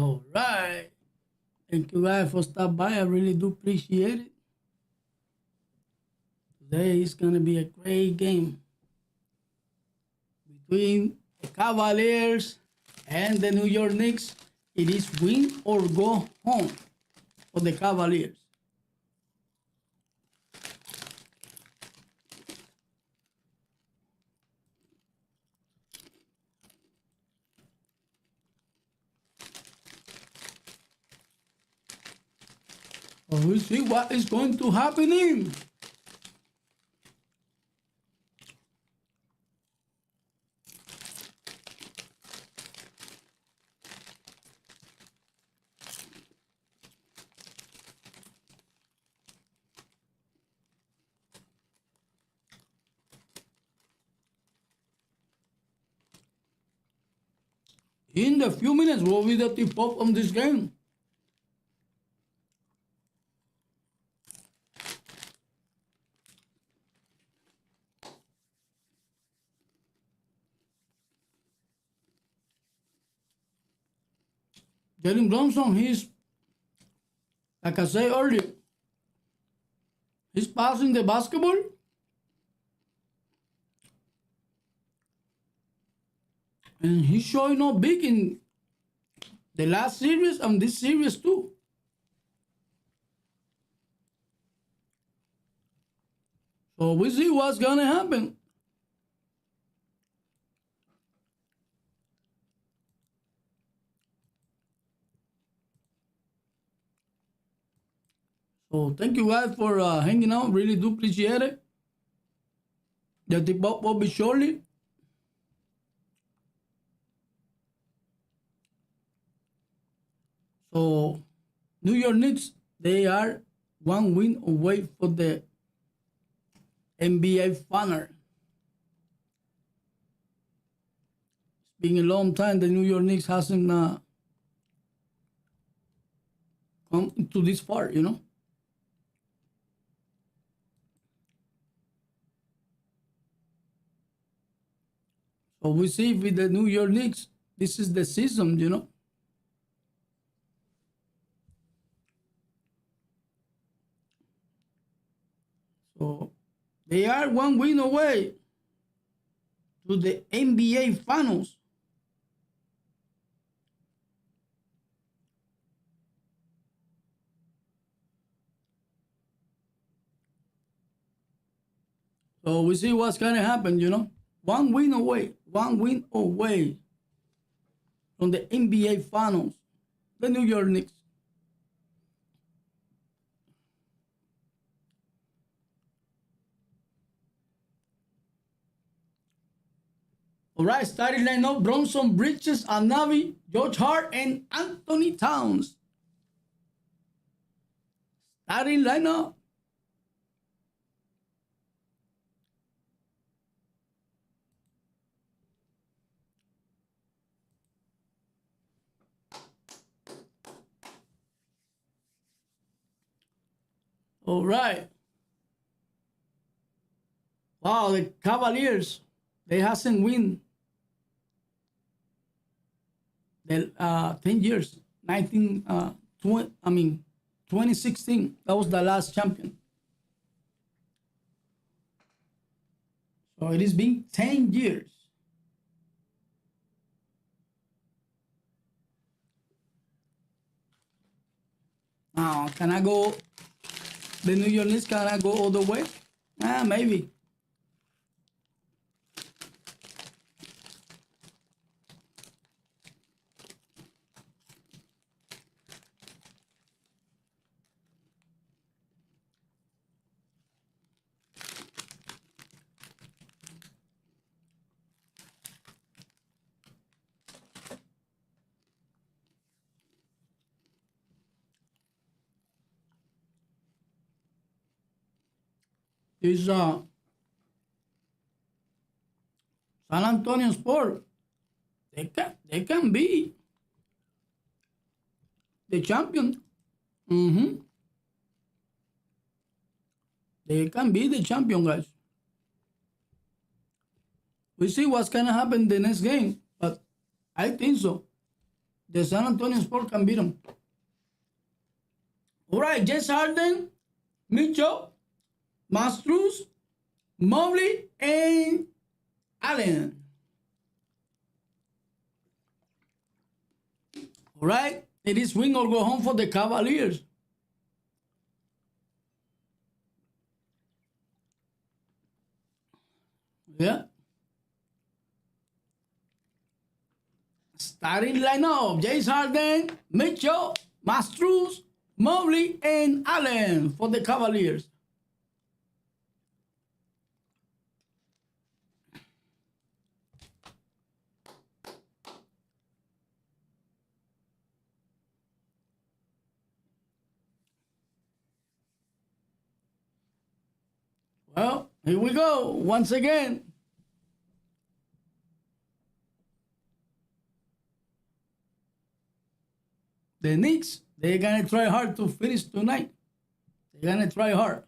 All right. Thank you guys for stopping by. I really do appreciate it. Today is going to be a great game between the Cavaliers and the New York Knicks. It is win or go home for the Cavaliers. We'll see what is going to happen. In the few minutes, will be the tip-off on this game. Jalen Brunson, like I said earlier, he's passing the basketball. And he's showing up big in the last series and this series too. So we see what's gonna happen. So thank you guys for hanging out. Really do appreciate it. The tip-off will be shortly. So New York Knicks, they are one win away for the NBA final. It's been a long time the New York Knicks hasn't come to this far, you know. So we see with the New York Knicks, this is the season, you know. So they are one win away to the NBA Finals. So we see what's going to happen, you know. One win away from the NBA Finals, the New York Knicks. All right, starting lineup: Brunson, Bridges, Anavi, George Hart, and Anthony Towns. Starting lineup. All right. Wow, the Cavaliers, they hasn't win the 10 years. 2016. That was the last champion. So it has been 10 years. Now, can I go? The New York Knicks, can I go all the way? Maybe. Is San Antonio Spurs. They can be the champion. They can be the champion, guys. We see what's gonna happen the next game, but I think so. The San Antonio Spurs can beat them. All right, James Harden, Mitchell, Mastruz, Mobley, and Allen. All right, it is win or go home for the Cavaliers. Yeah. Starting lineup: James Harden, Mitchell, Mastruz, Mobley, and Allen for the Cavaliers. Well, here we go once again. The Knicks, they're going to try hard to finish tonight. They're going to try hard.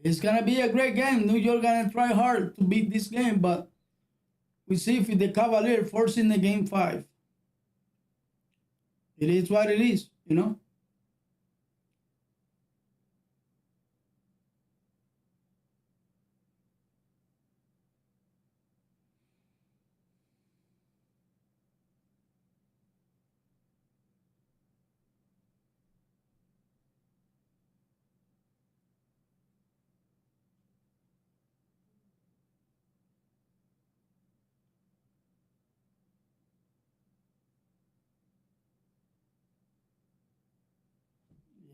It's going to be a great game. New York going to try hard to beat this game, but we see if the Cavaliers forcing the game 5. It is what it is, you know.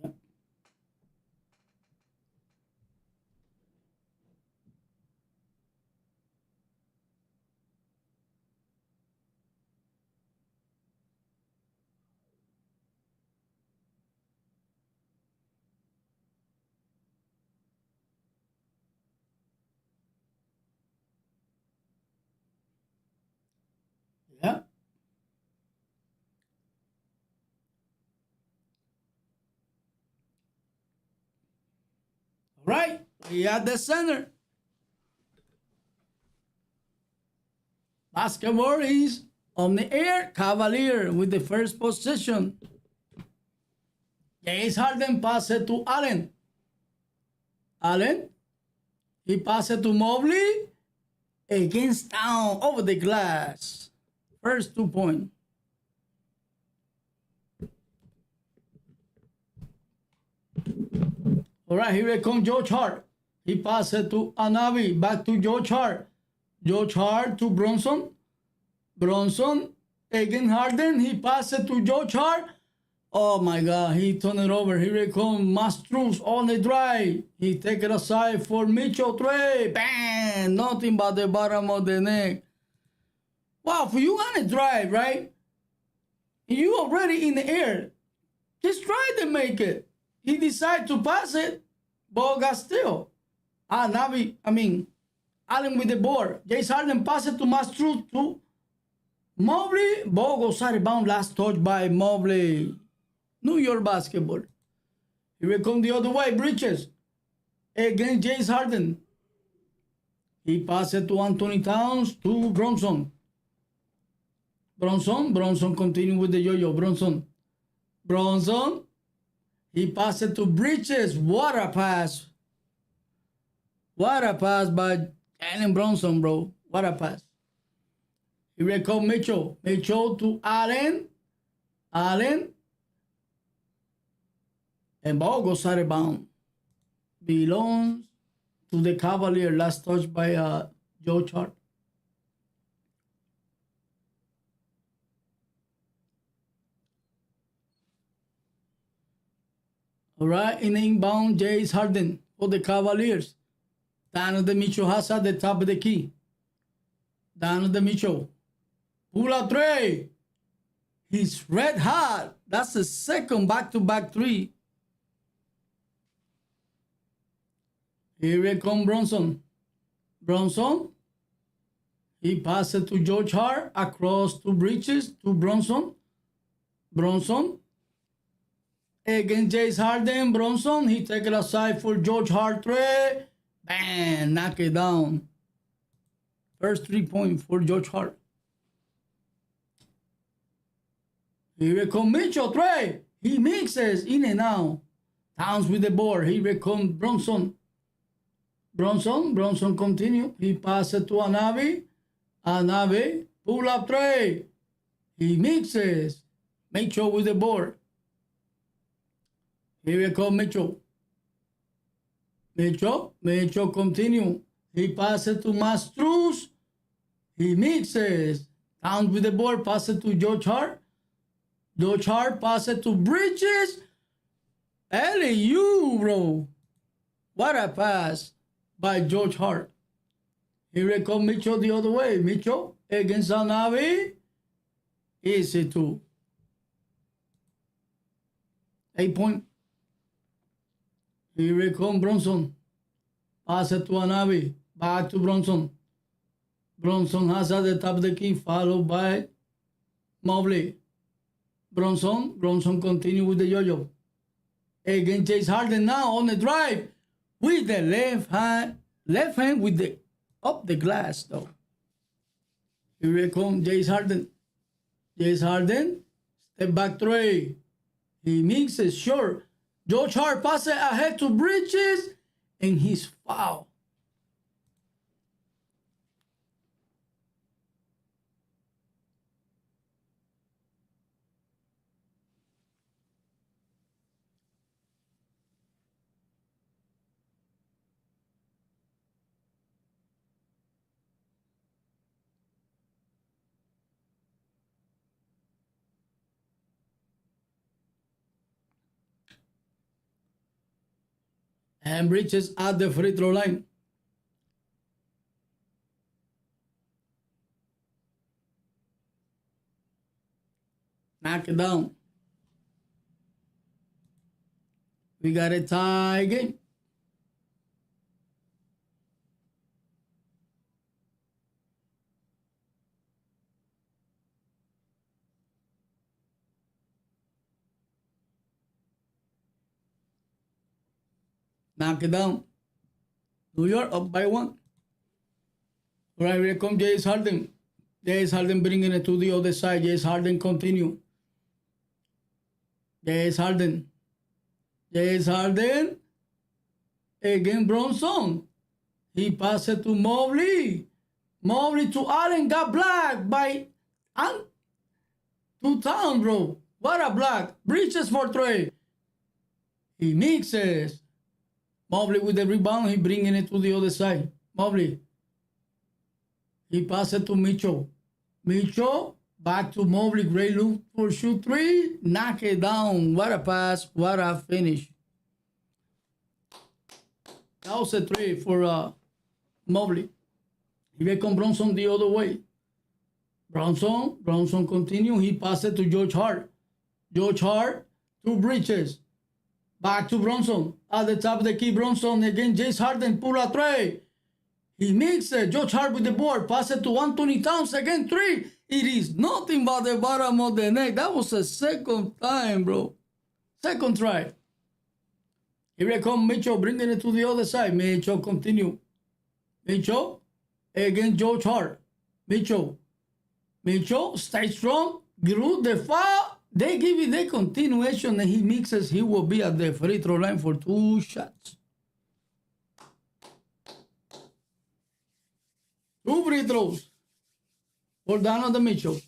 Yeah. Yeah. All right. We at the center. Basketball is on the air. Cavalier with the first possession. James Harden pass it to Allen. Allen. He pass it to Mobley. Against down over the glass. First 2 points. All right, here comes George Hart. He passed it to Anavi. Back to George Hart. George Hart to Brunson. Brunson again Harden. He passed it to George Hart. Oh my God, he turned it over. Here comes Mastruz on the drive. He take it aside for Mitchell Trey. Bang! Nothing but the bottom of the neck. Wow, for you on a drive, right? You already in the air. Just try to make it. He decided to pass it. Ball got still. Allen with the board. James Harden pass it to Mastruz to Mobley. Ball goes out of bounds. Last touch by Mobley. New York basketball. Here we come the other way. Bridges against James Harden. He passed it to Anthony Towns to Brunson. Brunson continue with the yo-yo. Brunson. He passed it to Bridges. What a pass. What a pass by Jalen Brunson, bro. What a pass. Here we come Mitchell. Mitchell to Allen. Allen. And ball goes out of bounds. Belongs to the Cavalier. Last touch by Joe Hart. All right, in the inbound, James Harden for the Cavaliers. Donovan Mitchell has at the top of the key. Donovan Mitchell. Pull up three. He's red hot. That's the second back-to-back three. Here comes Brunson. Brunson. He passes it to George Hart. Across to Bridges to Brunson. Brunson. Against James Harden. Brunson. He take it aside for George Hart three. Bam. Knock it down. First 3 point for George Hart. Here comes Mitchell three. He mixes in and out. Towns with the board. Here comes Brunson. Brunson continue. He passes to Anabi. Anabi. Pull up three. He mixes. Mitchell with the board. Here comes Mitchell. Mitchell continue. He passes to Mastruz. He mixes. Towns with the board. Passes to George Hart. George Hart passes to Bridges. LAU, bro. What a pass by George Hart. Here comes Mitchell the other way. Mitchell against Anavi. Easy too. 8 point. Here comes Brunson. Pass it to Anavi. Back to Brunson. Brunson has at the top of the key, followed by Mobley. Brunson continue with the yo-yo. Against James Harden now on the drive with the left hand with the up the glass though. Here comes James Harden. James Harden, step back three. He mixes short. George Hart passes ahead to Bridges and he's foul. And Bridges at the free throw line. Knock it down. We got a tie game. Knock it down. New York up by 1. Right, here comes James Harden. James Harden bringing it to the other side. James Harden continue. James Harden. James Harden. Again Brunson. He passed it to Mobley. Mobley to Allen. Got blocked by to Town, bro. What a block. Bridges for three. He mixes. Mobley with the rebound, he bringing it to the other side. Mobley. He passes it to Mitchell. Mitchell, back to Mobley. Great look for shoot three. Knock it down. What a pass. What a finish. That was a three for Mobley. Here comes Brunson the other way. Brunson continue. He passes it to George Hart. George Hart to Bridges. Back to Brunson. At the top of the key, Brunson again. James Harden pull a three. He mixes. George Hart with the board. Pass it to Anthony Towns again. Three. It is nothing but the bottom of the net. That was a second time, bro. Second try. Here comes Mitchell bringing it to the other side. Mitchell continue. Mitchell again. George Hart. Mitchell stay strong. Grew the foul. They give it the continuation and he mixes. He will be at the free throw line for 2 shots. 2 free throws for Donovan Mitchell.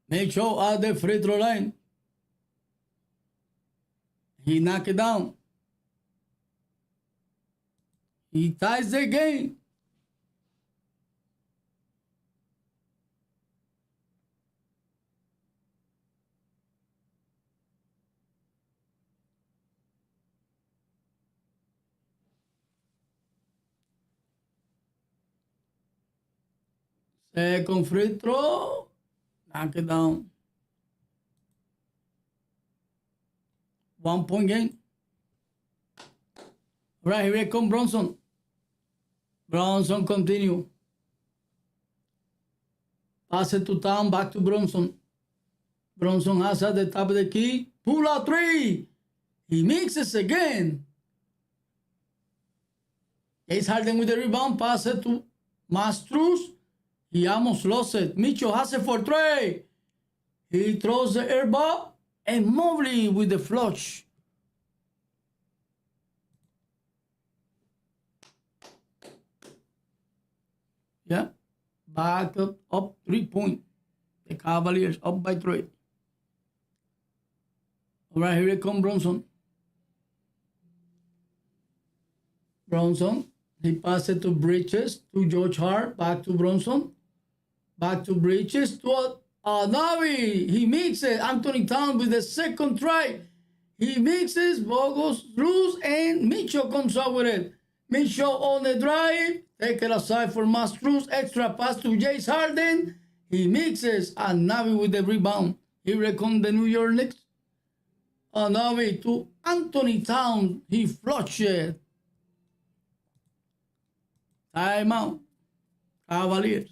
Mitchell at the free throw line. He knocked it down. He ties the game. Second free throw. Knock it down. 1 point game. Right, here comes Brunson. Brunson continue. Pass it to Town, back to Brunson. Brunson has at the top of the key. Pull out three. He mixes again. James Harden with the rebound. Pass it to Mastruz. He almost lost it. Mitchell has it for three. He throws the air ball. And Mobley with the flush. Yeah. Back up 3 point. The Cavaliers up by 3. All right, here comes Brunson. Brunson. He passes it to Bridges, to George Hart, back to Brunson. Back to Bridges, to Navi. He mixes. Anthony Town with the second try. He mixes, ball goes loose, and Mitchell comes up with it. Mitchell on the drive. Take it aside for Mastruz. Extra pass to James Harden. He mixes, and Navi with the rebound. Here comes the New York Knicks. Navi to Anthony Town. He flushed it. Timeout. Cavaliers.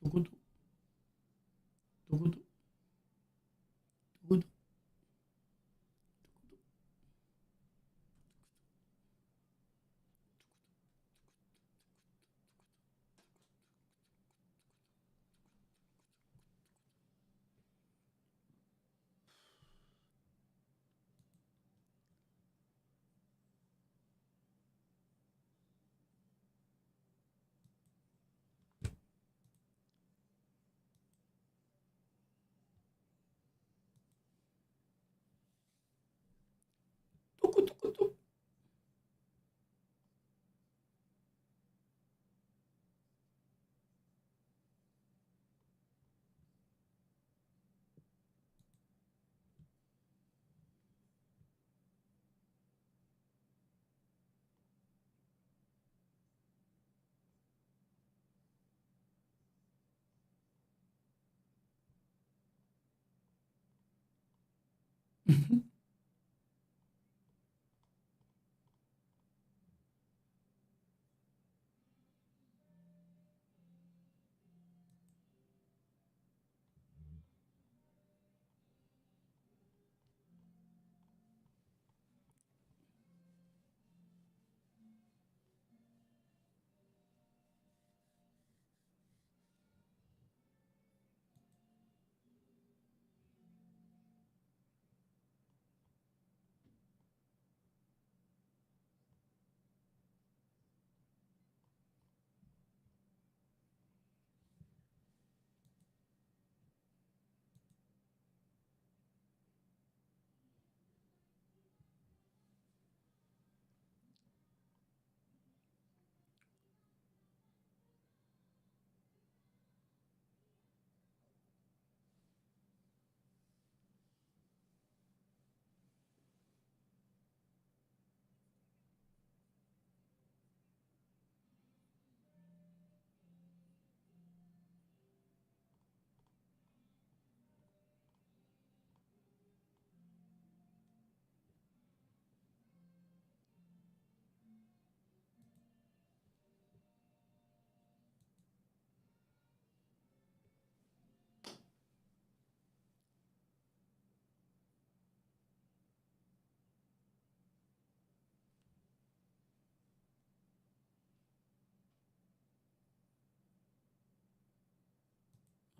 Tukutu. Tukutu. Tukutu. Tukutu.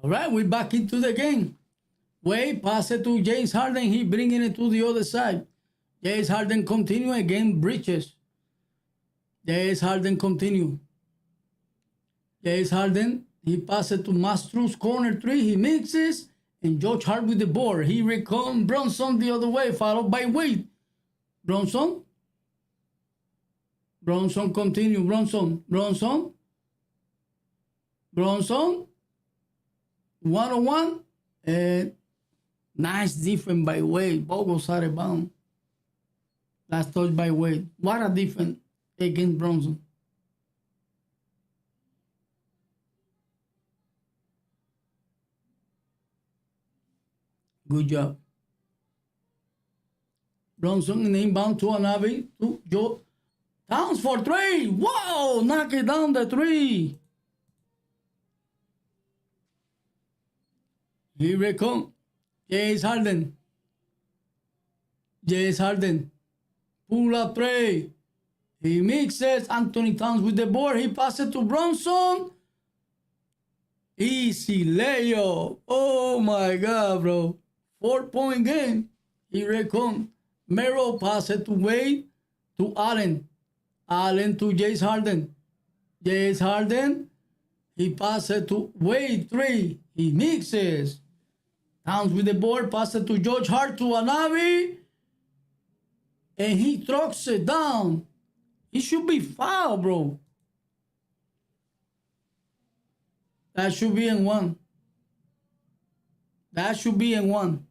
All right, we're back into the game. Wade pass it to James Harden. He bringing it to the other side. James Harden continue again. Bridges. James Harden continue. James Harden. He passes to Mastruz corner three. He mixes. And George Hart with the board. Here it comes Brunson the other way, followed by Wade. Brunson. Brunson continue. Brunson. Brunson. Brunson. 1-on-1. And nice defense by Wade. Ball goes out of bounds. Last touch by Wade. What a defense against Brunson. Good job. Brunson in inbound to Anavi to Joe Towns for three. Wow! Knock it down the three. Here we come. James Harden. James Harden. Pull up three. He mixes. Anthony Towns with the board. He passes to Brunson. Easy layup. Oh my God, bro. 4-point game. Here it comes. Merrill passes to Wade to Allen. Allen to James Harden. James Harden. He passes to Wade three. He mixes. Towns with the board. Passes to George Hart to Anavi. And he throws it down. He should be fouled, bro. That should be in one. That should be in one.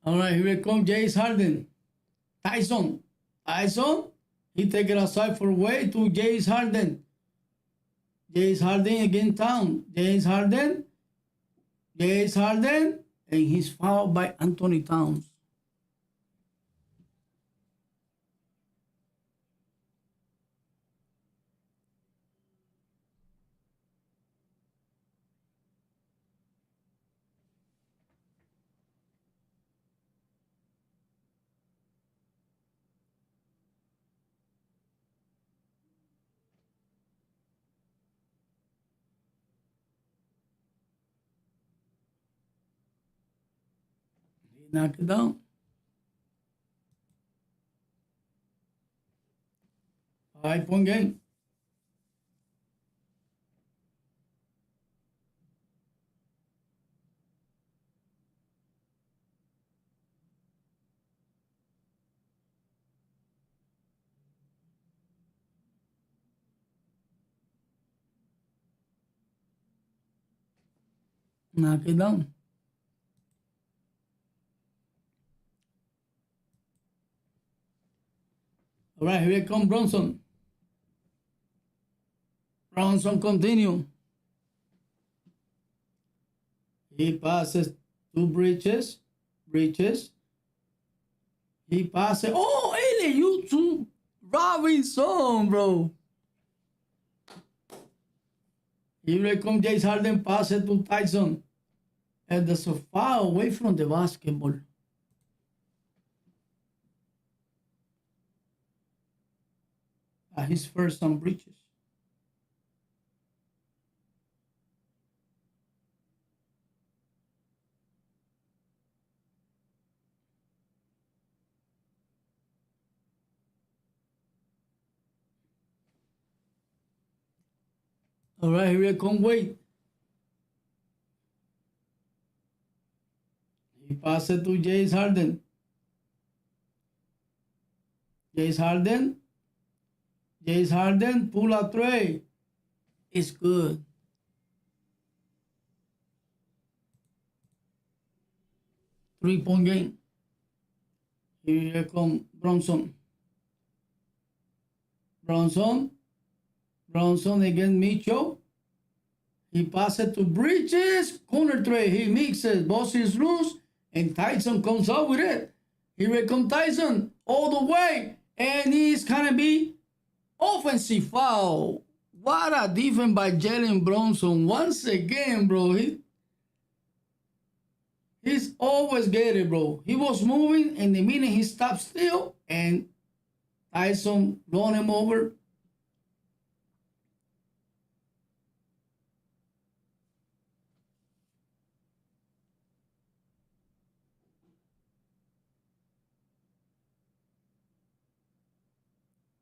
All right, here comes James Harden. Tyson. Tyson. He take it aside for Wade to James Harden. James Harden against Town. James Harden. James Harden. And he's fouled by Anthony Towns. Knock it down. 5-point game. Knock it down. All right, here comes Brunson. Brunson continue. He passes to Bridges. Bridges. He passes. Oh, Eli, you too. Robinson, bro. Here comes James Harden. Passes to Tyson. And there's a foul away from the basketball. His first on Bridges. All right, here we come. Wait. He passed it to James Harden. James Harden. James Harden, pull a three. It's good. Three-point game. Here come Brunson. Brunson against Mitchell. He passes to Bridges. Corner three. He mixes. Boss is loose. And Tyson comes out with it. Here comes Tyson. All the way. And he's going to be offensive foul. What a defense by Jalen Brunson. Once again, bro. He's always get it, bro. He was moving, and the minute he stopped still, and Tyson run him over.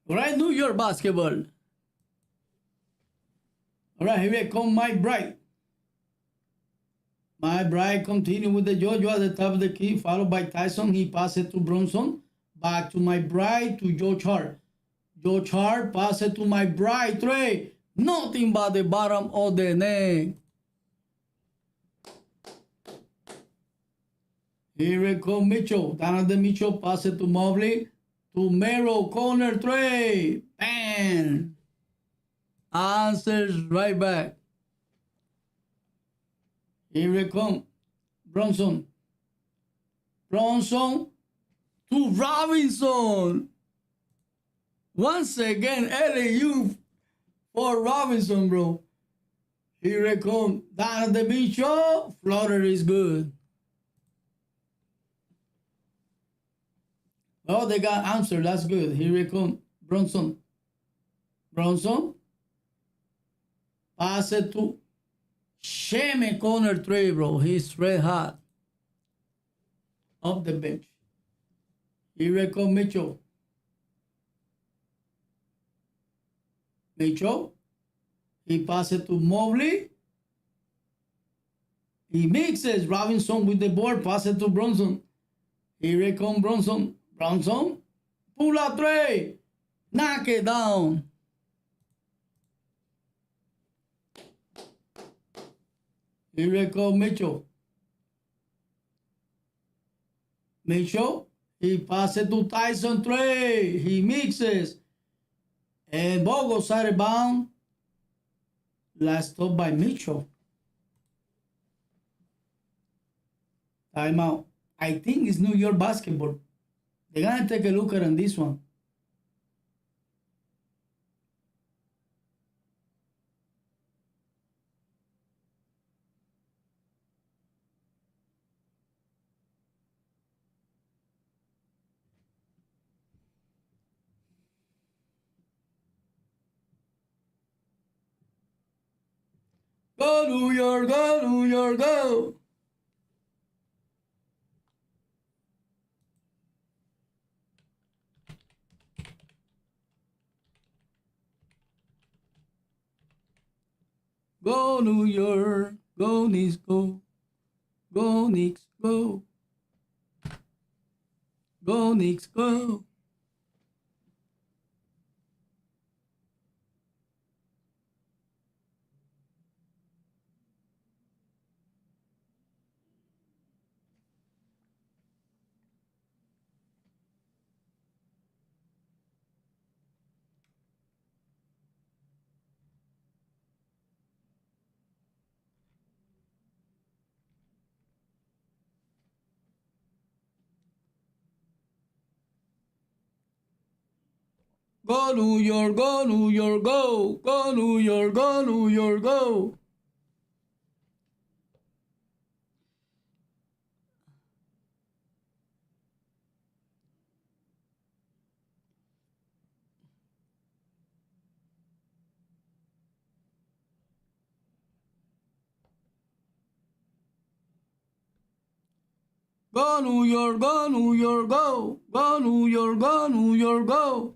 All right, New York basketball. All right, here we come, Mike Bright. Mike Bright continue with the JoJo at the top of the key, followed by Tyson. He passes to Brunson. Back to Mike Bright to George Hart. George Hart passes to Mike Bright. Three. Nothing but the bottom of the net. Here we go, Mitchell. Down at the Mitchell, passes to Mobley. To Mero, corner three. Bam. Answers right back. Here we come. Brunson. Brunson to Robinson. Once again, LAU for Robinson, bro. Here we come. Down at the Mitchell. Floater is good. Oh, they got answer. That's good. Here we come. Brunson. Brunson. Pass it to Shame, corner three, bro. He's red hot. Off the bench. Here we come, Mitchell. Mitchell. He passes to Mobley. He mixes Robinson with the board. Passes to Brunson. Here we come, Brunson. Brunson. Pull up three. Knock it down. Here we go, Mitchell. Mitchell. He passes to Tyson three. He mixes. And ball goes side of bound. Last stop by Mitchell. Timeout. I think it's New York basketball. They're going to take a look at this one. Go New York, go New York, go. Go New York, go Knicks, go. Go Knicks, go. Go Knicks, go. Go New York, go New York, go. Go New York, go New York, go. Go New York, go New York, go. Go New York, go New York, go.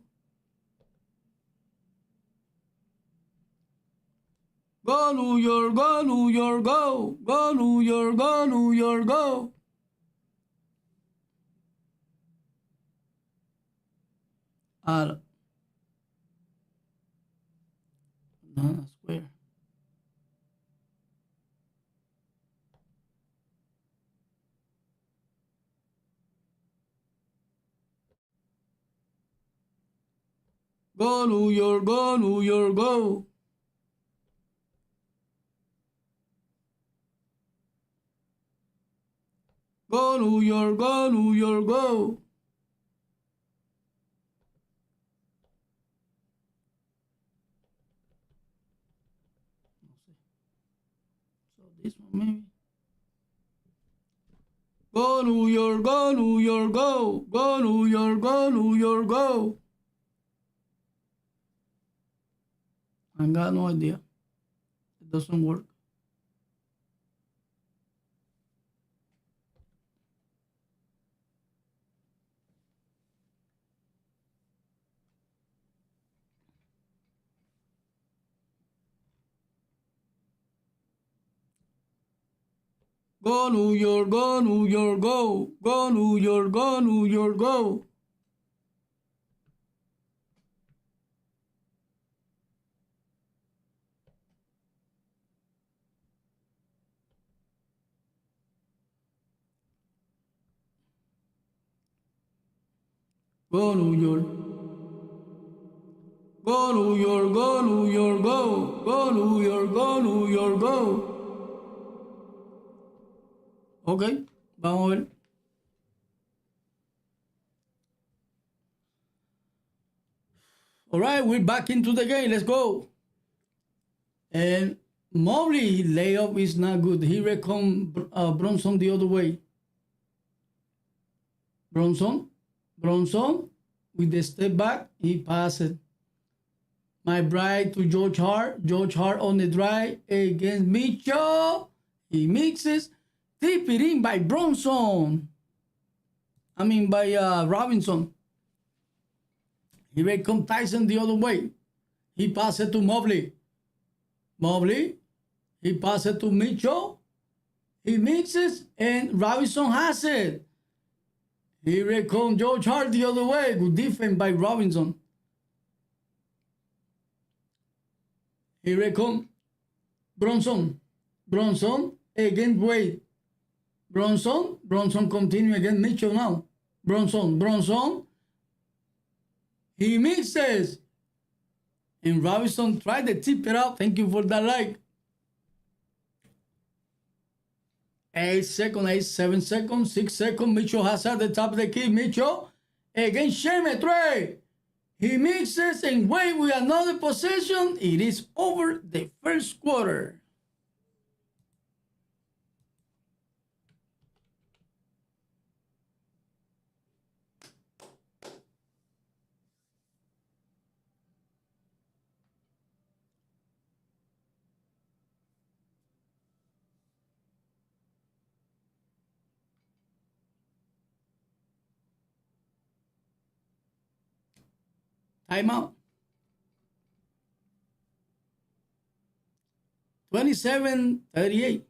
Go New York, go New York, go. Go New York, go New York, go. No, I swear. Go New York, go New York, go. Go New York, go New York, go. So this one maybe. Go New York, go New York, go. Go New York, go New York, go. I got no idea. It doesn't work. Go New York, go New York, go. Go New York, go New York, go. Go New York. Go New York, go New York, go. Go New York, go New York, go. Ok, vamos a ver. All right, we're back into the game. Let's go. And Mobley layup is not good. He reckoned Brunson the other way. Brunson with the step back, he passed it. My bride to George Hart. George Hart on the drive against Mitchell. He mixes. Tip it in by Brunson. By Robinson. He reckoned Tyson the other way. He passed it to Mobley. He passed it to Mitchell. He mixes and Robinson has it. He reckoned George Hart the other way. Good defense by Robinson. He reckoned Brunson against Wade. Brunson continue against Mitchell now. Brunson. He mixes. And Robinson tried to tip it out. Thank you for that like. 8 seconds, 8, 7 seconds, 6 seconds. Mitchell has at the top of the key. Mitchell against Sheme. 3. He mixes and Wade with another possession. It is over the first quarter. Timeout. 27-38.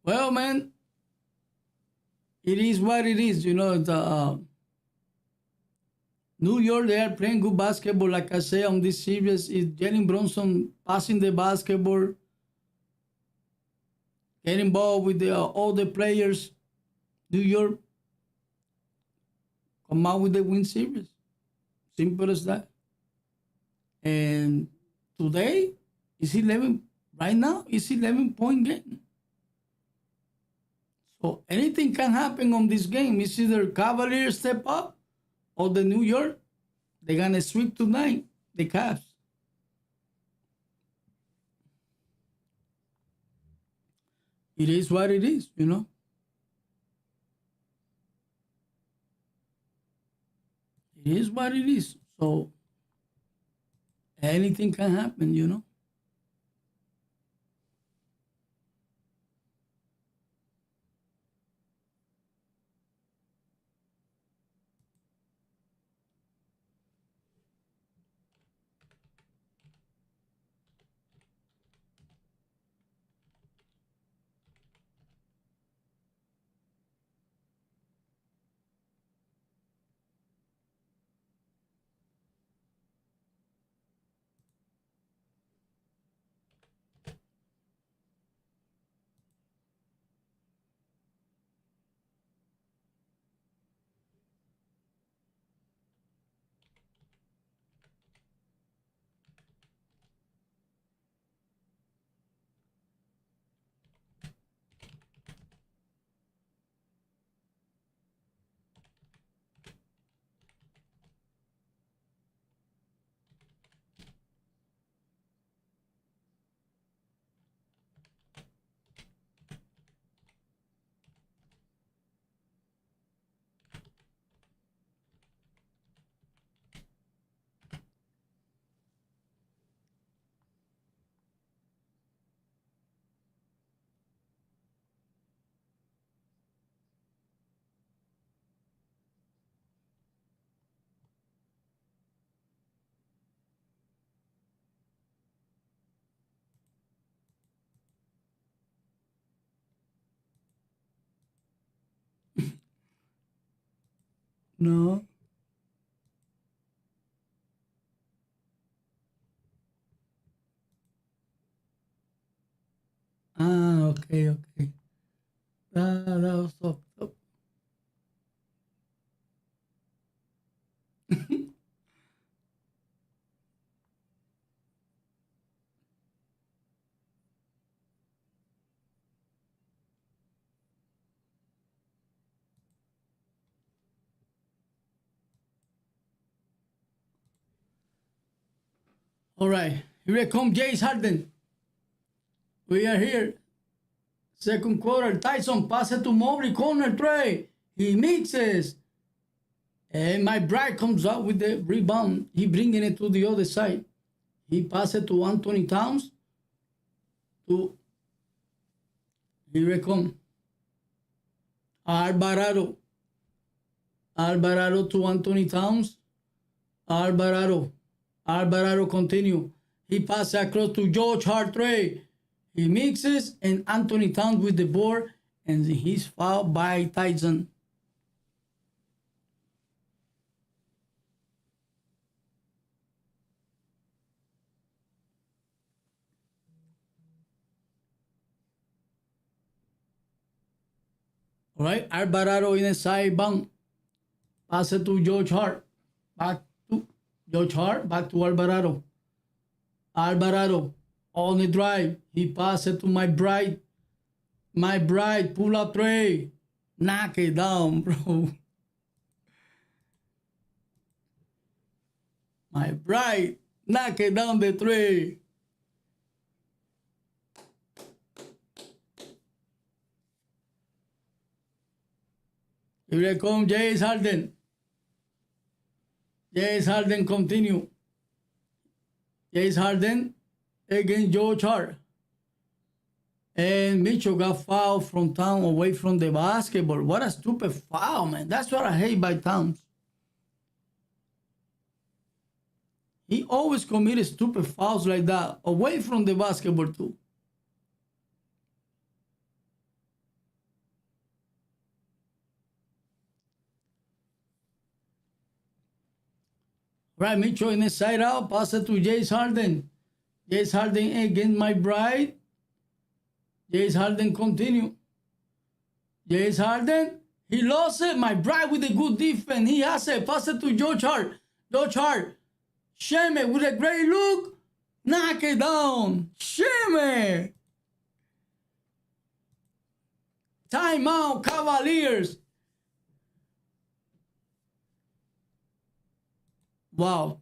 Well, man, it is what it is. The New York, they are playing good basketball. Like I say on this series, is Jalen Brunson passing the basketball, getting involved with all the players. New York come out with the win series. Simple as that. And today, it's 11. Right now, it's 11-point game. So anything can happen on this game. It's either Cavaliers step up or the New York, they're going to sweep tonight, the Cavs. It is what it is, It is what it is. So anything can happen, No. Ah, okay, okay. That was up. All right, here comes James Harden. We are here. Second quarter, Tyson passes to Mobley, corner three. He mixes. And McBride comes out with the rebound. He bringing it to the other side. He passes to Anthony Towns. Here it comes. Alvarado to Anthony Towns. Alvarado continue. He passes across to George Hart three. He mixes and Anthony Towns with the board and he's fouled by Tyson. All right, Alvarado in a side bump. Pass it to George Hart. Back to George Hart, back to Alvarado. Alvarado on the drive. He passes it to McBride. McBride, pull up three. Knock it down, bro. McBride, knock it down the three. Here comes James Harden. James Harden continue. James Harden against George Hart. And Mitchell got fouled from Towns away from the basketball. What a stupid foul, man. That's what I hate by Towns. He always committed stupid fouls like that, away from the basketball too. Right, Mitchell in the side out, pass it to James Harden. James Harden against McBride. James Harden continue. James Harden, he lost it. McBride with a good defense. He has it. Pass it to George Hart. George Hart. Shame with a great look. Knock it down. Shame. Timeout, Cavaliers. Wow.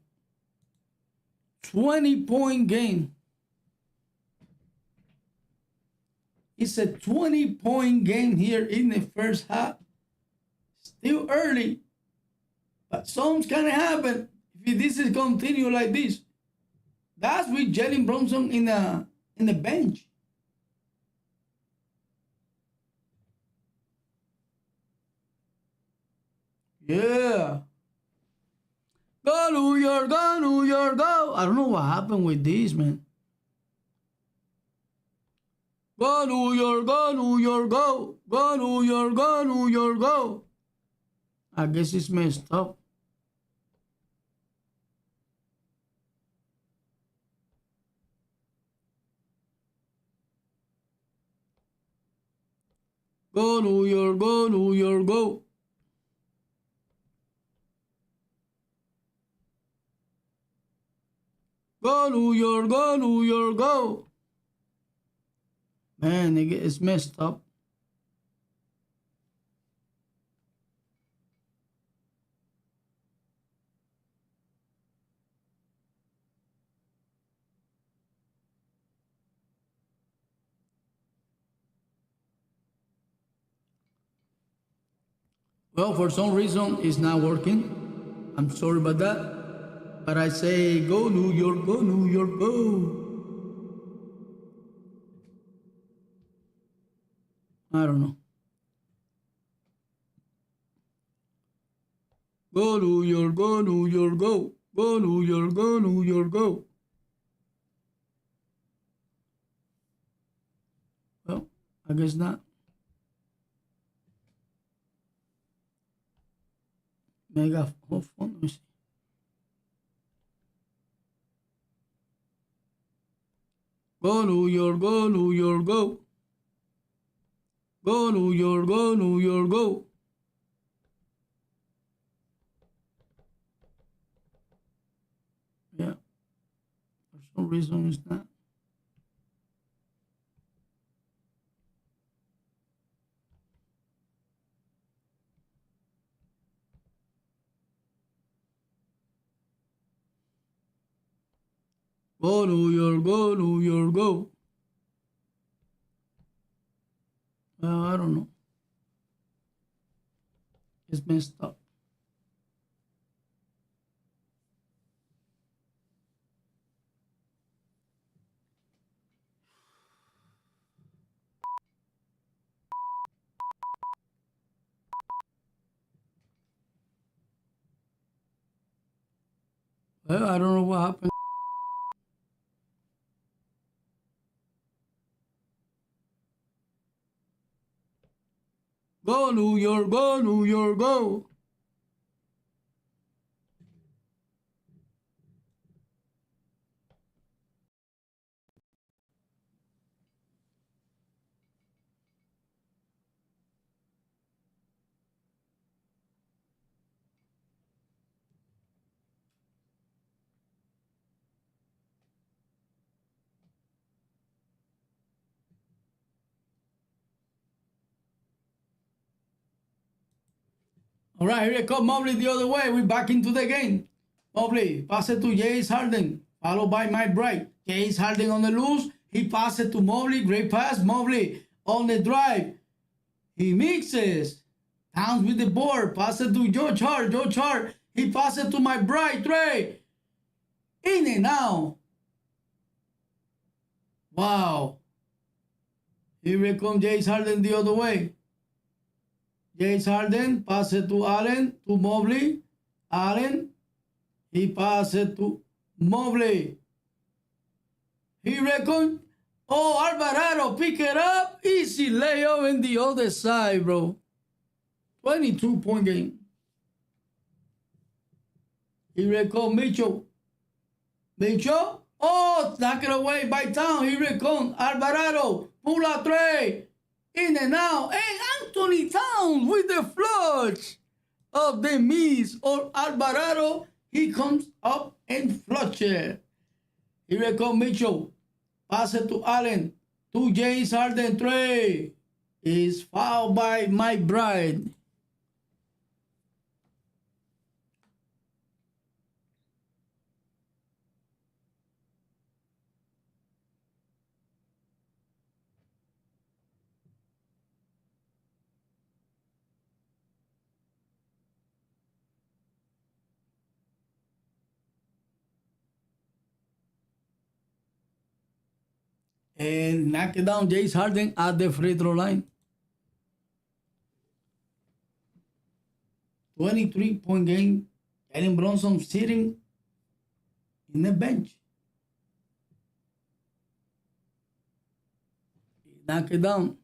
20-point game. It's a 20-point game here in the first half. Still early, but something's gonna happen if this is continue like this. That's with Jalen Brunson in the bench. Yeah. Go New York, go New York, go. I don't know what happened with this, man. Go New York, go New York, go. Go New York, go New York, go. I guess it's messed up. Go New York, go New York, go. Go New York, go New York, go. Man, it's messed up. Well, for some reason, it's not working. I'm sorry about that. But I say, go New York, go New York, go. I don't know. Go New York, go New York, go. Go New York, go New York, go. Well, I guess not. Mega phone. Let me see. Go New York, go New York, go. Go New York, go New York, go. Yeah. For some reason it's not. Go New York, go New York, go. I don't know. It's messed up. Well, I don't know what happened. Go New York, go New York, go. All right, here comes Mobley the other way. We're back into the game. Mobley, pass it to James Harden, followed by Mike Bright. James Harden on the loose. He passes to Mobley. Great pass. Mobley on the drive. He mixes. Towns with the board. Passes to George Hart. George Hart. He passes to Mike Bright. Trey. In and out. Wow. Here comes James Harden the other way. James Harden passes to Allen, to Mobley. Allen, he passes to Mobley. He reckons, oh, Alvarado, pick it up. Easy layup in the other side, bro. 22-point game. He reckons Mitchell. Mitchell, oh, knock it away by Town. He reckons Alvarado, pull out three. In and out, and Anthony Towns with the flush of the miss or Alvarado. He comes up and flushes. Here comes Mitchell. Pass it to Allen. To James Harden. Trey is fouled by Mike Bright. And knock it down, James Harden at the free throw line. 23-point game. Jalen Brunson sitting in the bench. Knock it down.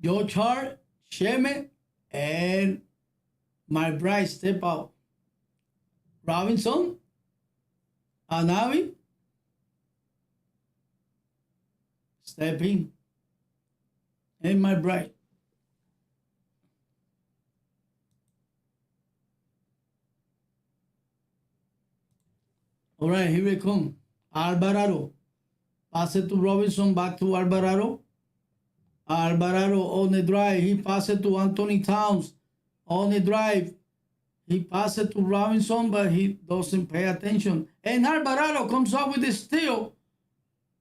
George Hart, Sheme, and my bride step out. Robinson, Anavi, step in. And my bride. All right, here we come. Alvarado. Pass it to Robinson, back to Alvarado. Alvarado on the drive. He passes to Anthony Towns. On the drive, he passes to Robinson, but he doesn't pay attention. And Alvarado comes up with the steal.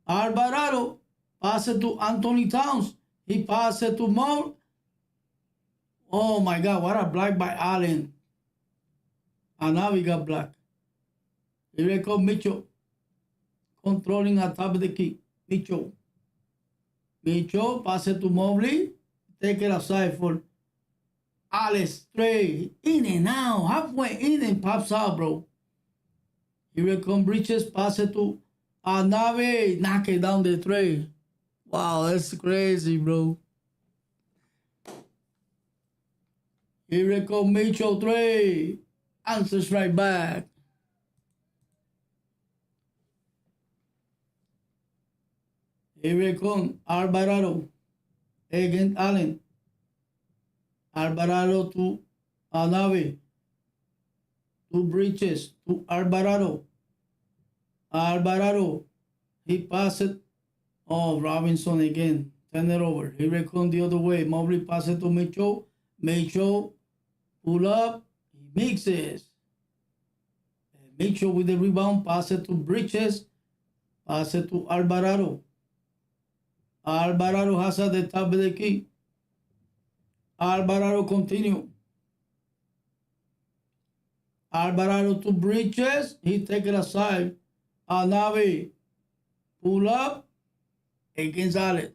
Alvarado passes to Anthony Towns. He passes to Moore. Oh my God, what a block by Allen. And now we got blocked. Here comes Mitchell. Controlling at top of the key. Mitchell. Mitchell passes to Mobley. Take it aside for Alex Trey, in and out, halfway in and pops out, bro. Here comes Bridges, pass it to Nave, knock it down the tray. Wow, that's crazy, bro. Here we go, Mitchell 3. Answers right back. Here we come, Alvarado against Allen. Alvarado to Anave. To Bridges to Alvarado. Alvarado. He passed it. Oh, Robinson again. Turn it over. Here we come the other way. Mobley pass it to Mitchell. Mitchell pull up. He mixes. Mitchell with the rebound. Pass it to Bridges. Pass it to Alvarado. Alvarado has at the top of the key. Alvarado continue. Alvarado to Bridges. He take it aside. Anave pull up against Allen.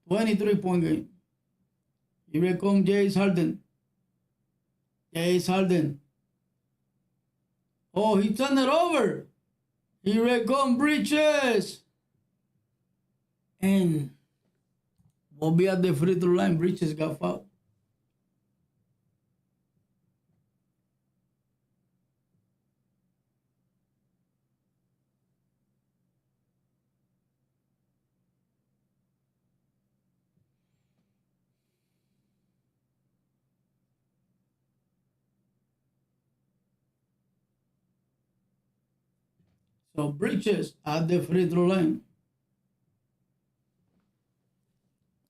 23-point game. Here comes James Harden. James Harden. Oh, he turned it over. Here comes Bridges. And will be at the free throw line. Bridges got fouled. So Bridges at the free throw line.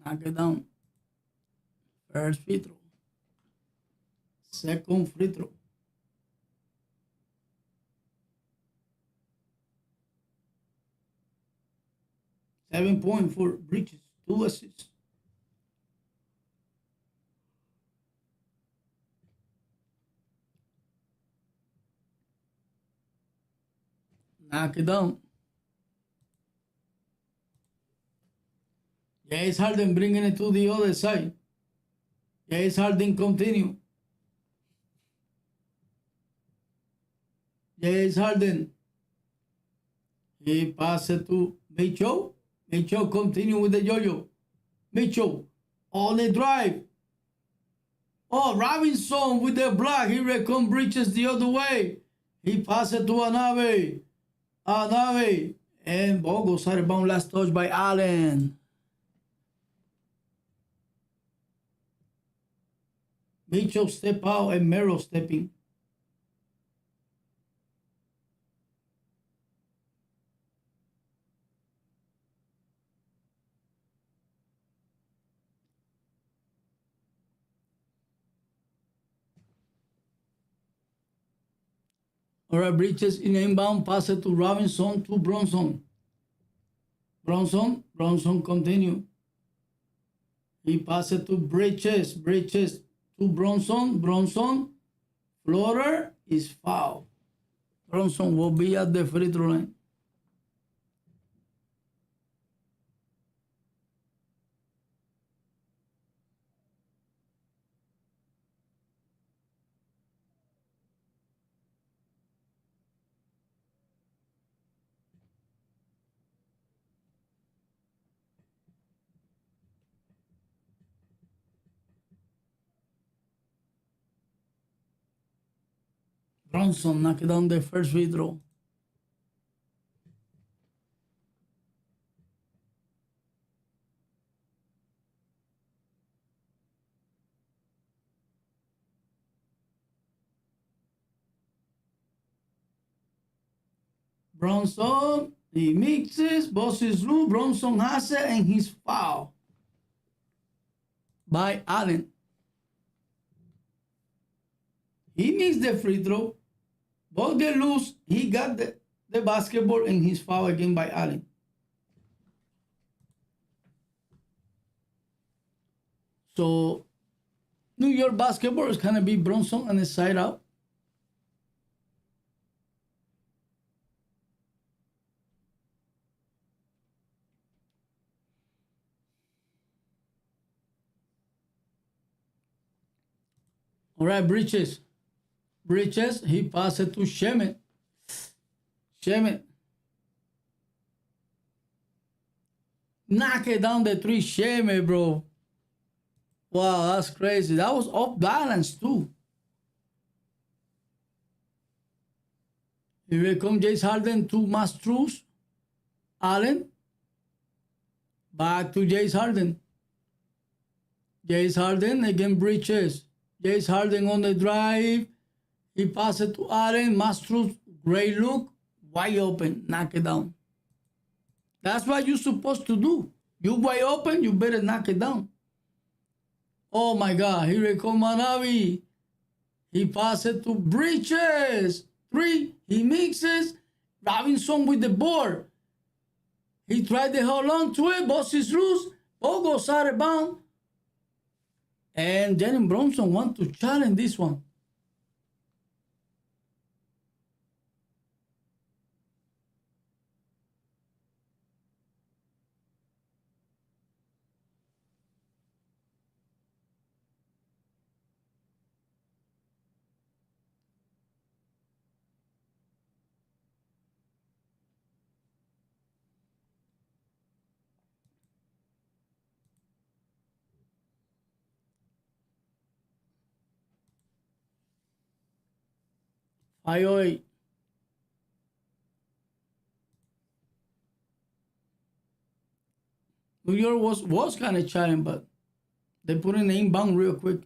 Knock it down. First free throw. Second free throw. Seven points for Bridges. 2 assists. Knock it down. James Harden bringing it to the other side. James Harden continue. James Harden. He passed it to Mitchell. Mitchell continue with the yo-yo. Mitchell on the drive. Oh, Robinson with the block. Here comes Bridges the other way. He passed it to Anave. Anave. And ball goes out of bounds. Last touch by Allen. Mitchell step out and Merrill stepping. All right, Bridges in inbound, pass it to Robinson to Brunson. Brunson continue. He passed it to Bridges to Brunson. Floater is foul. Brunson will be at the free throw line. Brunson knocked down the first free throw. Brunson, he mixes, bosses through. Brunson has it, and he's fouled by Allen. He missed the free throw. Both get loose. He got the basketball, and he's fouled again by Allen. So New York basketball is going to be Brunson on the side out. All right, Bridges, he passed it to Shemet. Knock it down the three. Shame, bro. Wow, that's crazy. That was off balance too. Here comes James Harden to Mastruz. Allen. Back to James Harden. James Harden again Bridges. James Harden on the drive. He passes it to Allen. Mastruz, great look. Wide open. Knock it down. That's what you're supposed to do. You wide open, you better knock it down. Oh my God, here comes Manavi. He passes to Bridges. 3, he mixes. Robinson with the board. He tried to hold on to it. Boss is loose. Ball goes out of bounds. And Jalen Brunson wants to challenge this one. IOA. New York was kind of challenging, but they put in the inbound real quick.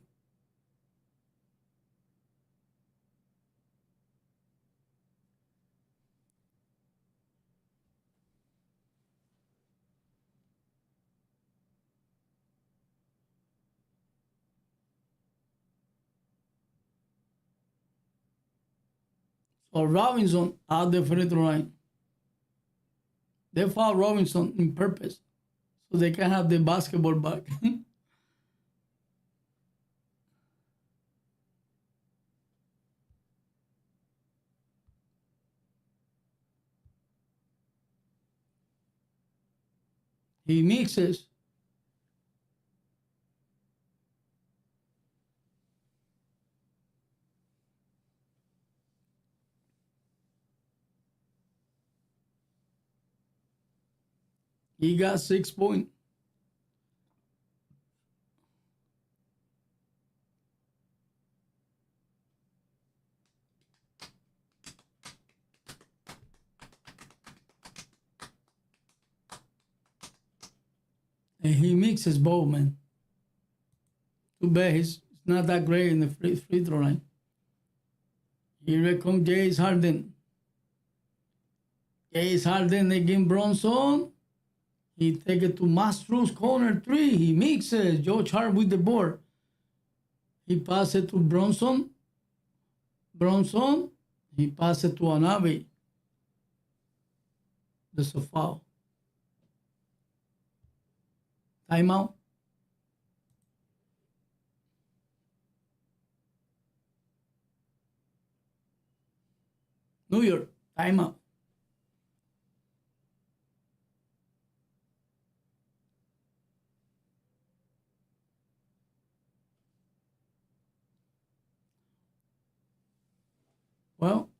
So Robinson out the free throw line. They fouled Robinson in purpose so they can have the basketball back. He mixes. He got 6 points. And he mixes both, man. Too bad he's not that great in the free throw line. Here comes James Harden. James Harden again Brunson. He take it to Mastruz corner 3. He mixes. George Hart with the board. He passes it to Brunson. Brunson. He passes it to Anavi. That's a foul. Timeout. New York. Timeout. Well,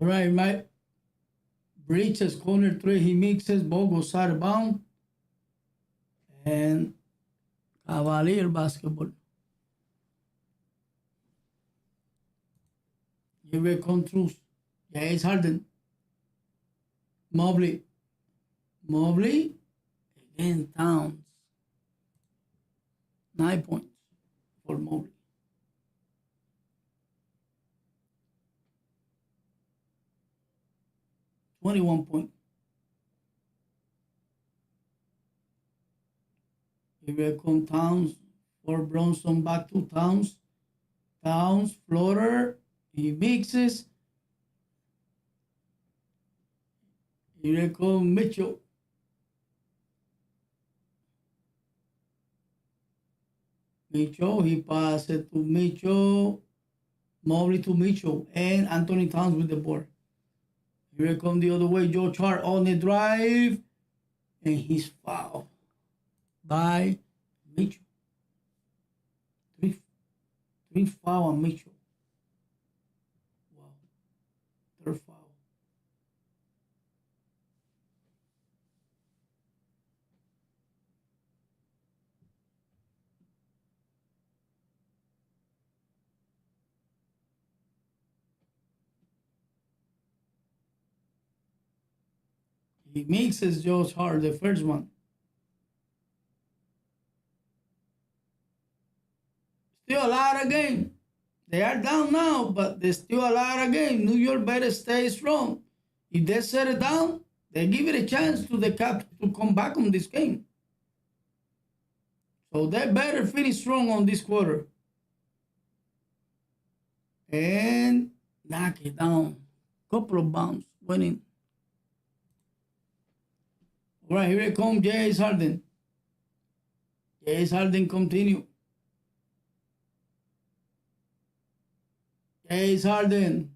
All right, Mike Bridges, corner three, he mixes, ball goes side of bound. And Cavalier basketball. Here we come through. James Harden. Mobley. Again, Towns. 9 points for Mobley. $21 points. Here come Towns for Brunson, back to Towns. Towns, floater, he mixes. Here comes Mitchell. He passes to Mitchell. Mobley to Mitchell. And Anthony Towns with the board. Here comes the other way. Joe Hart on the drive. And he's fouled by Mitchell. Three foul on Mitchell. Wow. Third foul. He mixes Joe Hart, the first one. Still a lot of game. They are down now, but there's still a lot of game. New York better stay strong. If they set it down, they give it a chance to the Cap to come back on this game. So they better finish strong on this quarter. And knock it down. Couple of bounds, winning. All right, here it comes James Harden. James Harden continue. James Harden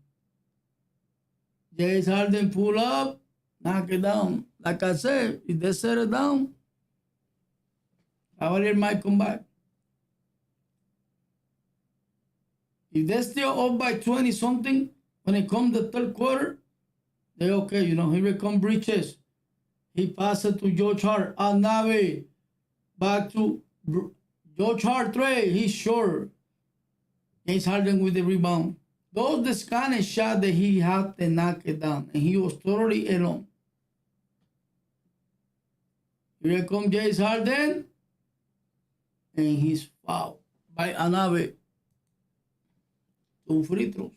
pull up, knock it down. Like I said, if they set it down, Cavaliers might come back. If they're still up by 20 something, when it comes the third quarter, they're okay. You know, here it comes Bridges. He passes to George Hart. Navi. Back to George Hart three. He's short. James Harden with the rebound. Those the kind of shot that he had to knock it down. And he was totally alone. Here comes James Harden. And he's fouled by Navi. 2 free throws.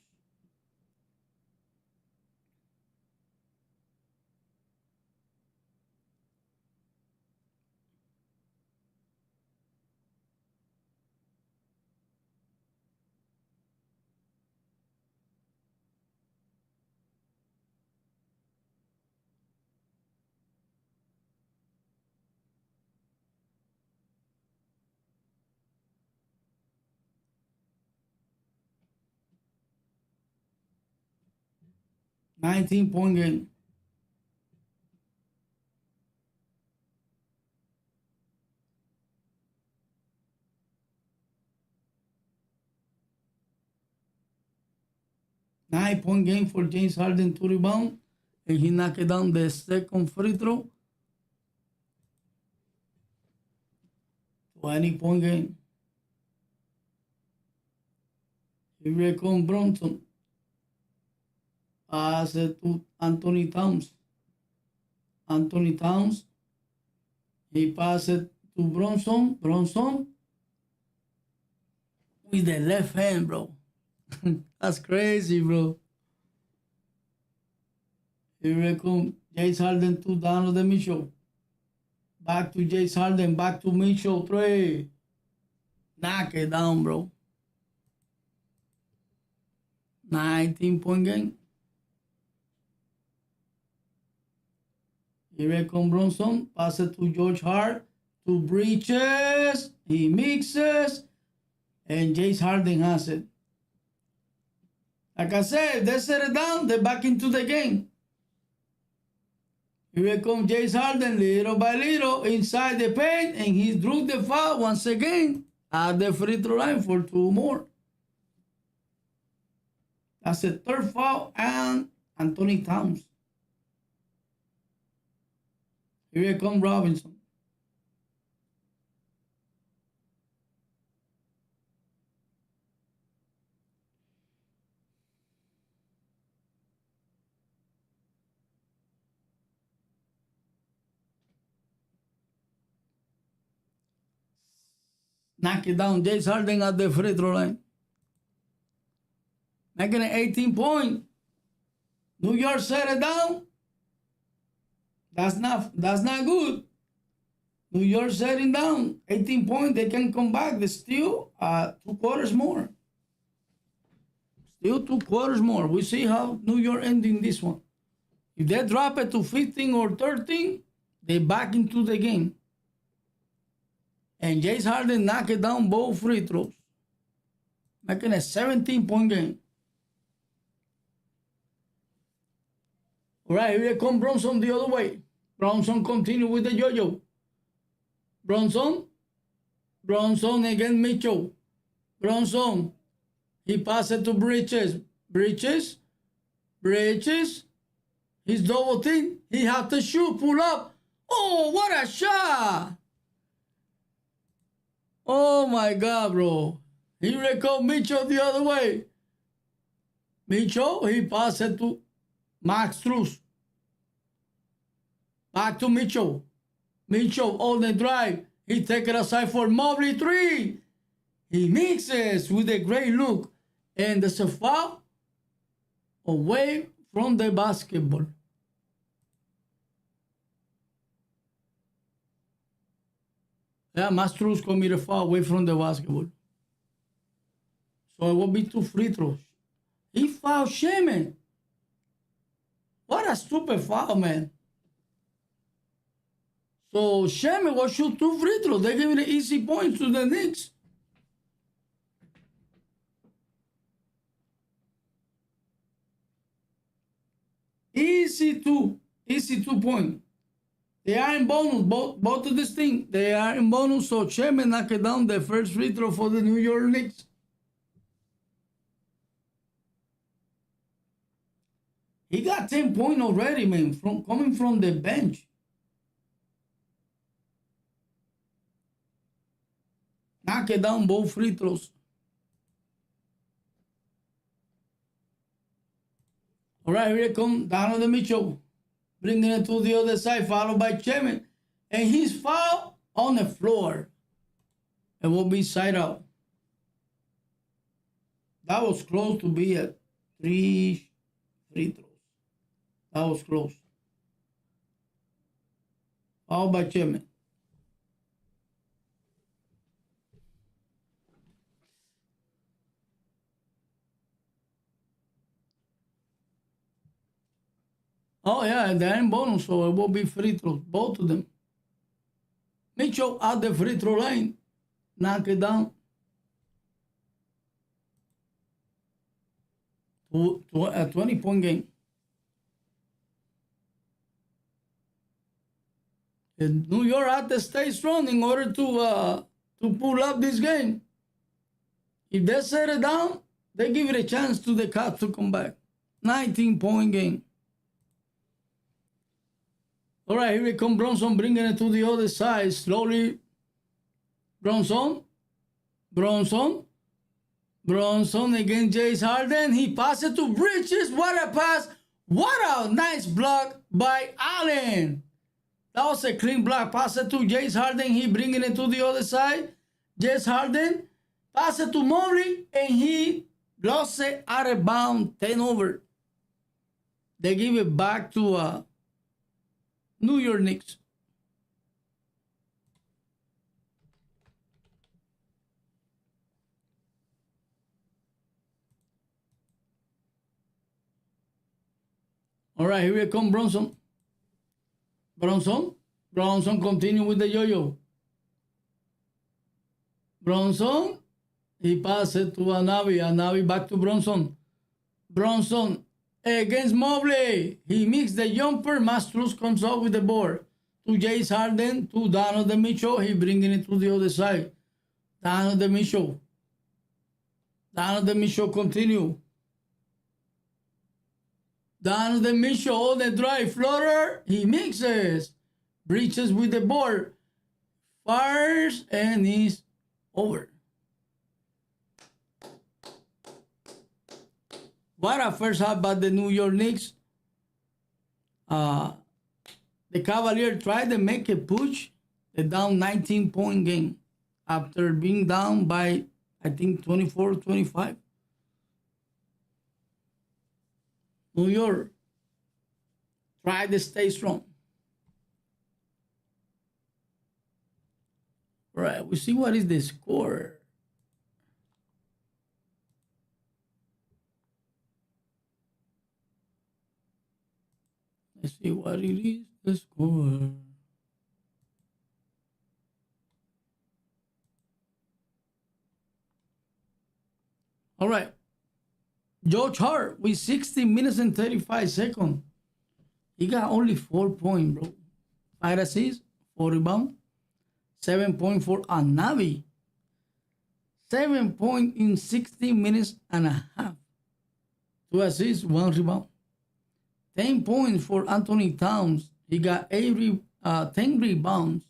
$19-point game. Nine-point game for James Harden to rebound. And he knocked down the second free throw. 20-point game. Here comes Brunson. Pass it to Anthony Towns. Anthony Towns. He passed it to Brunson. Brunson. With the left hand, bro. That's crazy, bro. Here comes James Harden to Donovan Mitchell. Back to James Harden. Back to Mitchell. Three. Knock it down, bro. 19-point game. Here comes Brunson. Pass it to George Hart. To Bridges. He mixes. And James Harden has it. Like I said, they set it down. They're back into the game. Here comes James Harden, little by little, inside the paint. And he drew the foul once again at the free throw line for 2 more. That's the third foul and Anthony Towns. Here comes Robinson. Knock it down. James Harden at the free throw line. Making it 18 point. New York set it down. That's not good. New York setting down. 18 point. They can come back. They still 2 quarters more. Still 2 quarters more. We see how New York ending this one. If they drop it to 15 or 13, they back into the game. And James Harden knocked it down both free throws. Making a 17-point game. All right, here comes Brunson the other way. Brunson continue with the yo-yo. Brunson against Mitchell. Brunson. He passed it to Bridges. Bridges. He's double team. He had to shoot, pull up. Oh, what a shot! Oh my God, bro. Here comes Mitchell the other way. Mitchell, he passed it to Max Strus. Back to Mitchell. Mitchell on the drive. He take it aside for Mobley 3. He mixes with a great look. And there's a foul away from the basketball. Yeah, Mastruz committed a foul away from the basketball. So it will be 2 free throws. He fouled Shaman. What a stupid foul, man. So Shaman will shoot 2 free throws. They give it an easy point to the Knicks. Easy 2 point. They are in bonus, both of these things. They are in bonus, so Shaman knocked down the first free throw for the New York Knicks. He got 10 points already, man, coming from the bench. Knock down both free throws. All right, here comes Donovan Mitchell. Bringing it to the other side, followed by Shaman. And he's fouled on the floor. It will be side out. That was close to be a 3 free throws. That was close. Fouled by Shaman. Oh, yeah, they're in bonus, so it will be free throws, both of them. Mitchell at the free throw line. Knock it down. To a 20-point game. And New York had to stay strong in order to pull up this game. If they set it down, they give it a chance to the Cavs to come back. 19-point game. All right, here comes Brunson bringing it to the other side slowly. Brunson against James Harden. He passes to Bridges. What a pass. What a nice block by Allen. That was a clean block. Pass it to James Harden. He bringing it to the other side. James Harden. Pass it to Mobley. And he lost it out of bounds. 10 over. They give it back to New York Knicks. All right, here comes Brunson. Brunson continue with the yo-yo. Brunson, he passed it to Anavi back to Brunson. Brunson against Mobley. He makes the jumper. Mastruz comes up with the board. To James Harden, to Donovan Mitchell. He bringing it to the other side. Donovan Mitchell continue. Down the Mitchell, the drive floater. He mixes. Bridges with the ball. Fires and is over. What a first half by the New York Knicks. The Cavaliers tried to make a push. The down 19-point game after being down by, I think, 24-25. New York tried to stay strong. All right, we see what is the score. Let's see what it is, the score. All right. George Hart with 60 minutes and 35 seconds. He got only 4 points, bro. 5 assists, 4 rebounds, 7 points for Anavi. 7 points in 60 minutes and a half. 2 assists, 1 rebound. 10 points for Anthony Towns. He got 10 rebounds,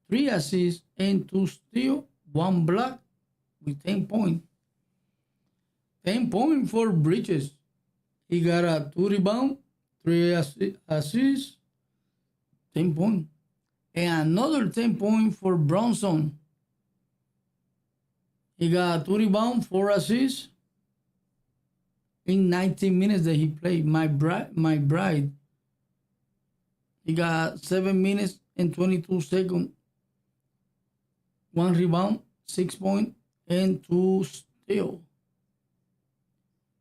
3 assists, and 2 steals, 1 block with 10 points. 10 points for Bridges. He got a 2 rebounds, 3 assists, 10 points. And another 10 points for Brunson. He got 2 rebounds, 4 assists in 19 minutes that he played. My bride. He got 7 minutes and 22 seconds. 1 rebound, 6 points, and 2 steals.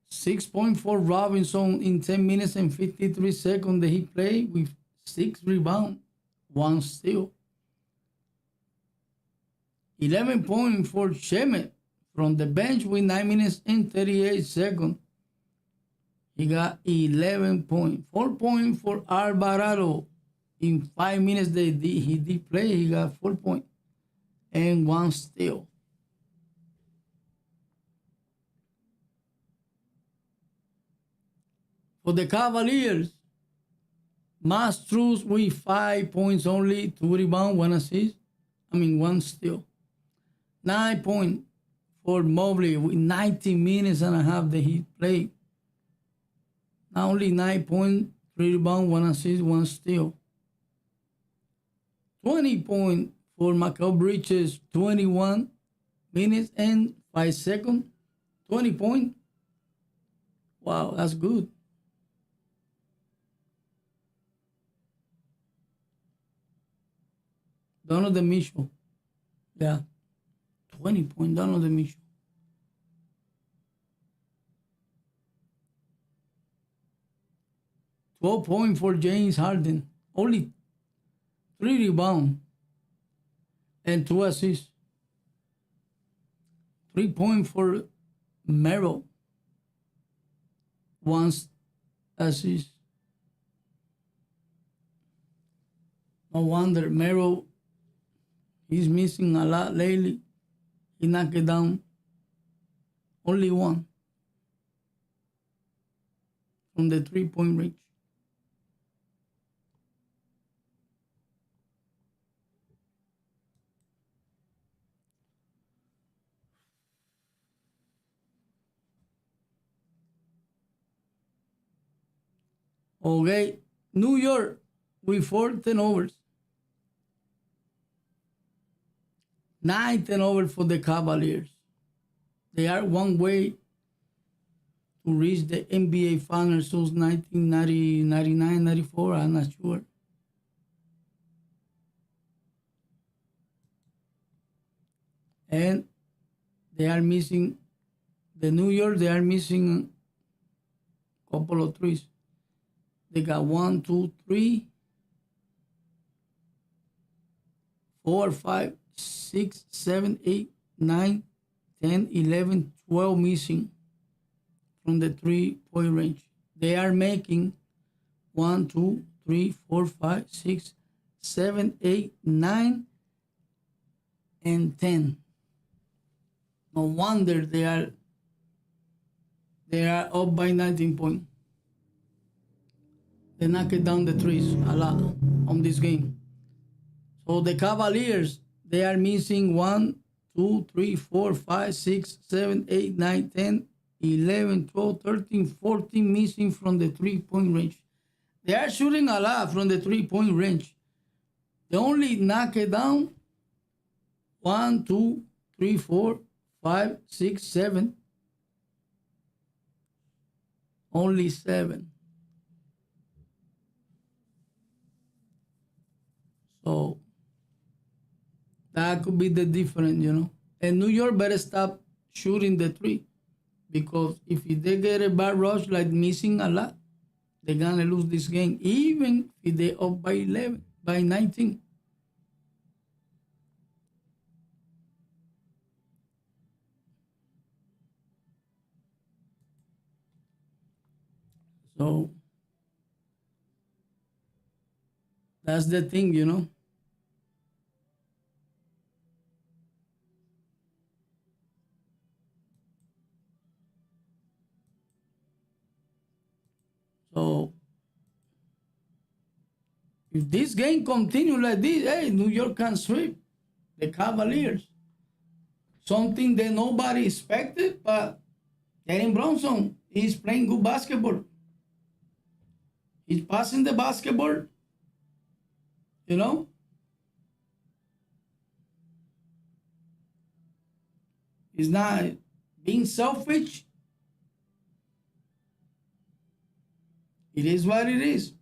6 points for Robinson in 10 minutes and 53 seconds that he played with 6 rebounds, 1 steal. 11 points for Shemet from the bench with 9 minutes and 38 seconds. He got 11 points. 4 points for Alvarado in 5 minutes that he did play. He got 4 points and 1 steal. For the Cavaliers, Mastruz with 5 points only, 2 rebounds, 1 assist. 1 steal. 9 points for Mobley with 19 minutes and a half that he played. Not only 9 points, 3 rebounds, 1 assist, 1 steal. 20 points for Mikal Bridges, 21 minutes and 5 seconds. 20 points. Wow, that's good. Donovan Mitchell. Yeah. 20 points. Donovan Mitchell. $12 points for James Harden. Only 3 rebounds and 2 assists. 3 points for Merrill. 1 assist. No wonder Merrill, he's missing a lot lately. He knocked it down. Only 1 from the 3-point range. Okay, New York with 4 turnovers. 9 turnovers for the Cavaliers. They are one way to reach the NBA Finals since 1990, 99, 94. I'm not sure. And they are missing, the New York, they are missing a couple of threes. They got 1, 2, 3, 4, 5, 6, 7, 8, 9, 10, 11, 12 missing from the 3-point range. They are making 1, 2, 3, 4, 5, 6, 7, 8, 9, and 10. No wonder they are up by 19 points. They knocked down the threes a lot on this game. So the Cavaliers, they are missing 1, 2, 3, 4, 5, 6, 7, 8, 9, 10, 11, 12, 13, 14 missing from the 3-point range. They are shooting a lot from the 3-point range. They only knock it down 1, 2, 3, 4, 5, 6, 7. Only 7. So that could be the difference. And New York better stop shooting the three, because if they get a bad rush, like missing a lot, they're gonna lose this game, even if they up by 11, by 19. So that's the thing. So if this game continue like this, hey, New York can sweep the Cavaliers. Something that nobody expected, but Jalen Brunson is playing good basketball. He's passing the basketball, you know. He's not being selfish. It is what it is.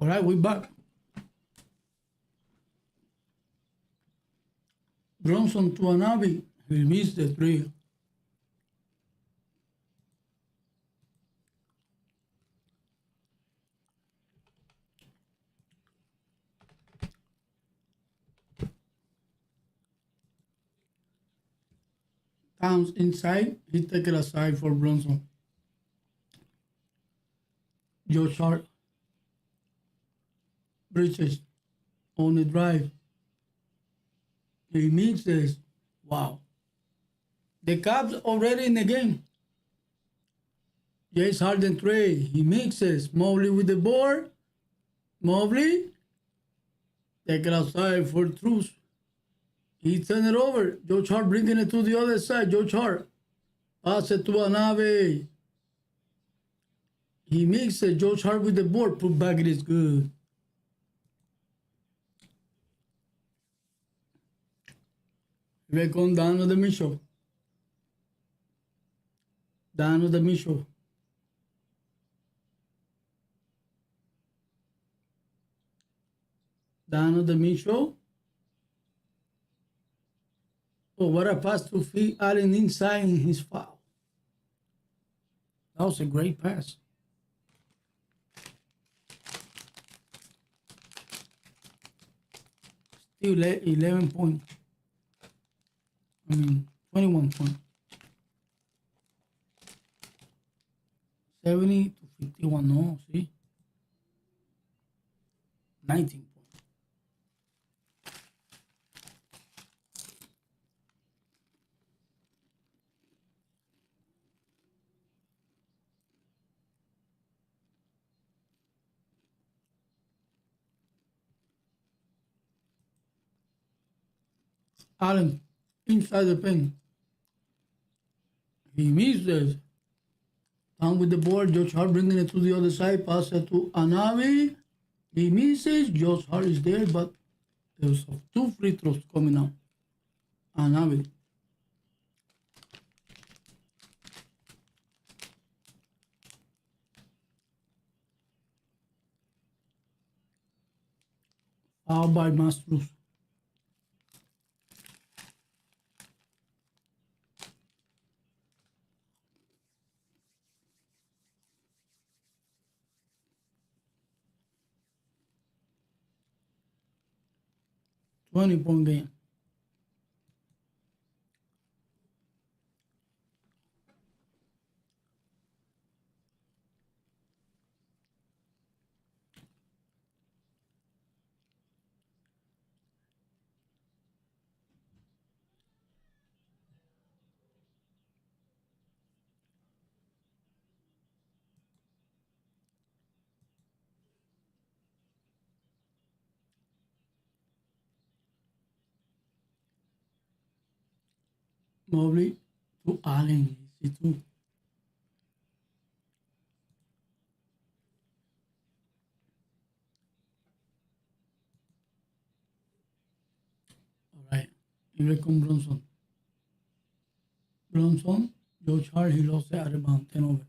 All right, we're back. Brunson to Anabi. He missed the three. Towns inside. He take it aside for Brunson. Joe Hart. Bridges on the drive. He misses. Wow. The Cavs already in the game. James Harden trade. He mixes. Mobley with the board. Mobley. Take it outside for Truce. He turned it over. Joe Hart bringing it to the other side. Joe Hart. Pass it to Anabe. He mixes. Joe Hart with the board. Put back. It is good. Here comes down to the Mitchell. Down to the Mitchell. Down to the Mitchell. Oh, what a pass to feed Allen inside in his foul. That was a great pass. Still 11 points. 21 points. 70 to 51. No, see? 19 points. Allen inside the paint. He misses. Down with the board. Josh Hart bringing it to the other side. Pass it to Anabi. He misses. Josh Hart is there, but there's two free throws coming out. Anabi. Foul by Masters. Point game. Mobley to Allen. See two. All right. Here comes Brunson. Brunson. Josh Hart. He lost the rebound. 10 over.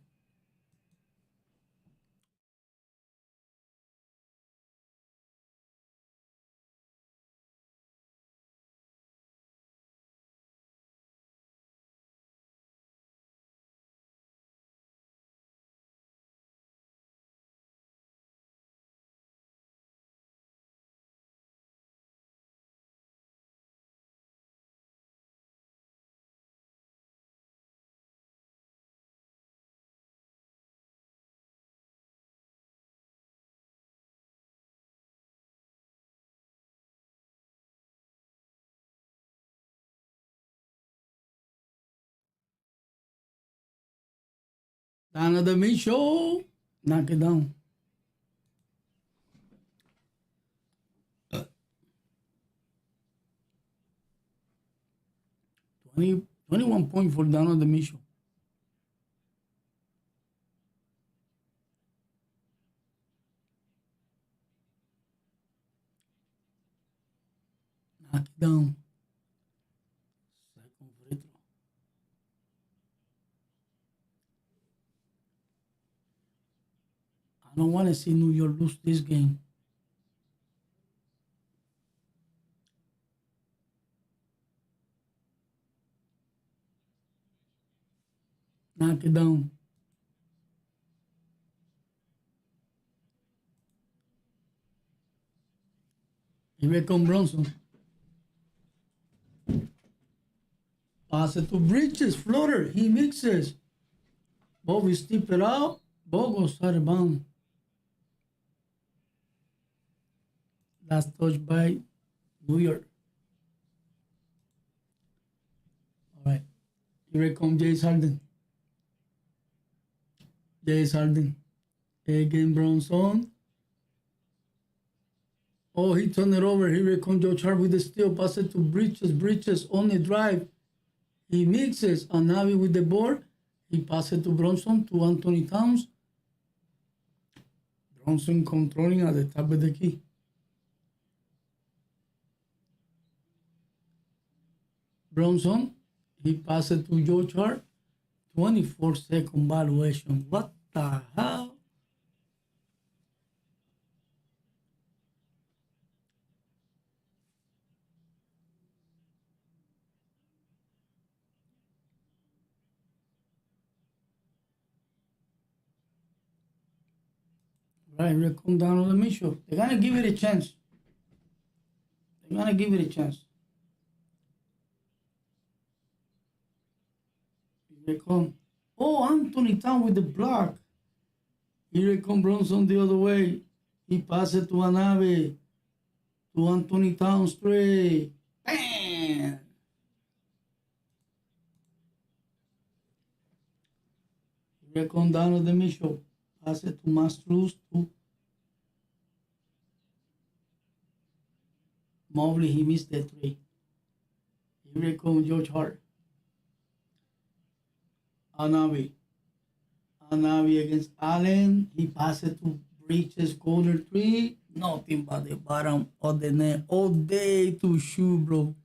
Down at the Mitchell. Knock it down. 21 points for down at the Mitchell. Knock it down. Second free throw. I don't want to see New York lose this game. Knock it down. Here comes Brunson. Pass it to Bridges. Floater. He mixes. Ball will step it out. Ball goes out of bounds. Last touch by New York. All right. Here comes James Harden. James Harden. Again, Brunson. Oh, he turned it over. Here comes Joe Hart with the steal. Pass it to Bridges. Bridges on the drive. He mixes. Anavi with the board. He passes it to Brunson, to Anthony Towns. Brunson controlling at the top of the key. Brunson, he passed it to Joe Hart. 24-second valuation. What the hell? Right, here come Donovan Mitchell. They're gonna give it a chance. They're gonna give it a chance. Here they come. Oh, Anthony Town with the block. Here come Brunson the other way. He passes it to Anabe. To Anthony Town straight. Bam! Here come Donovan Mitchell. Pass it to Mastruz to Mobley. He missed the three. Here comes George Hart. Anabi. Anabi against Allen. He passed it to Bridges, corner three. Nothing but the bottom of the net. All day to shoot, bro.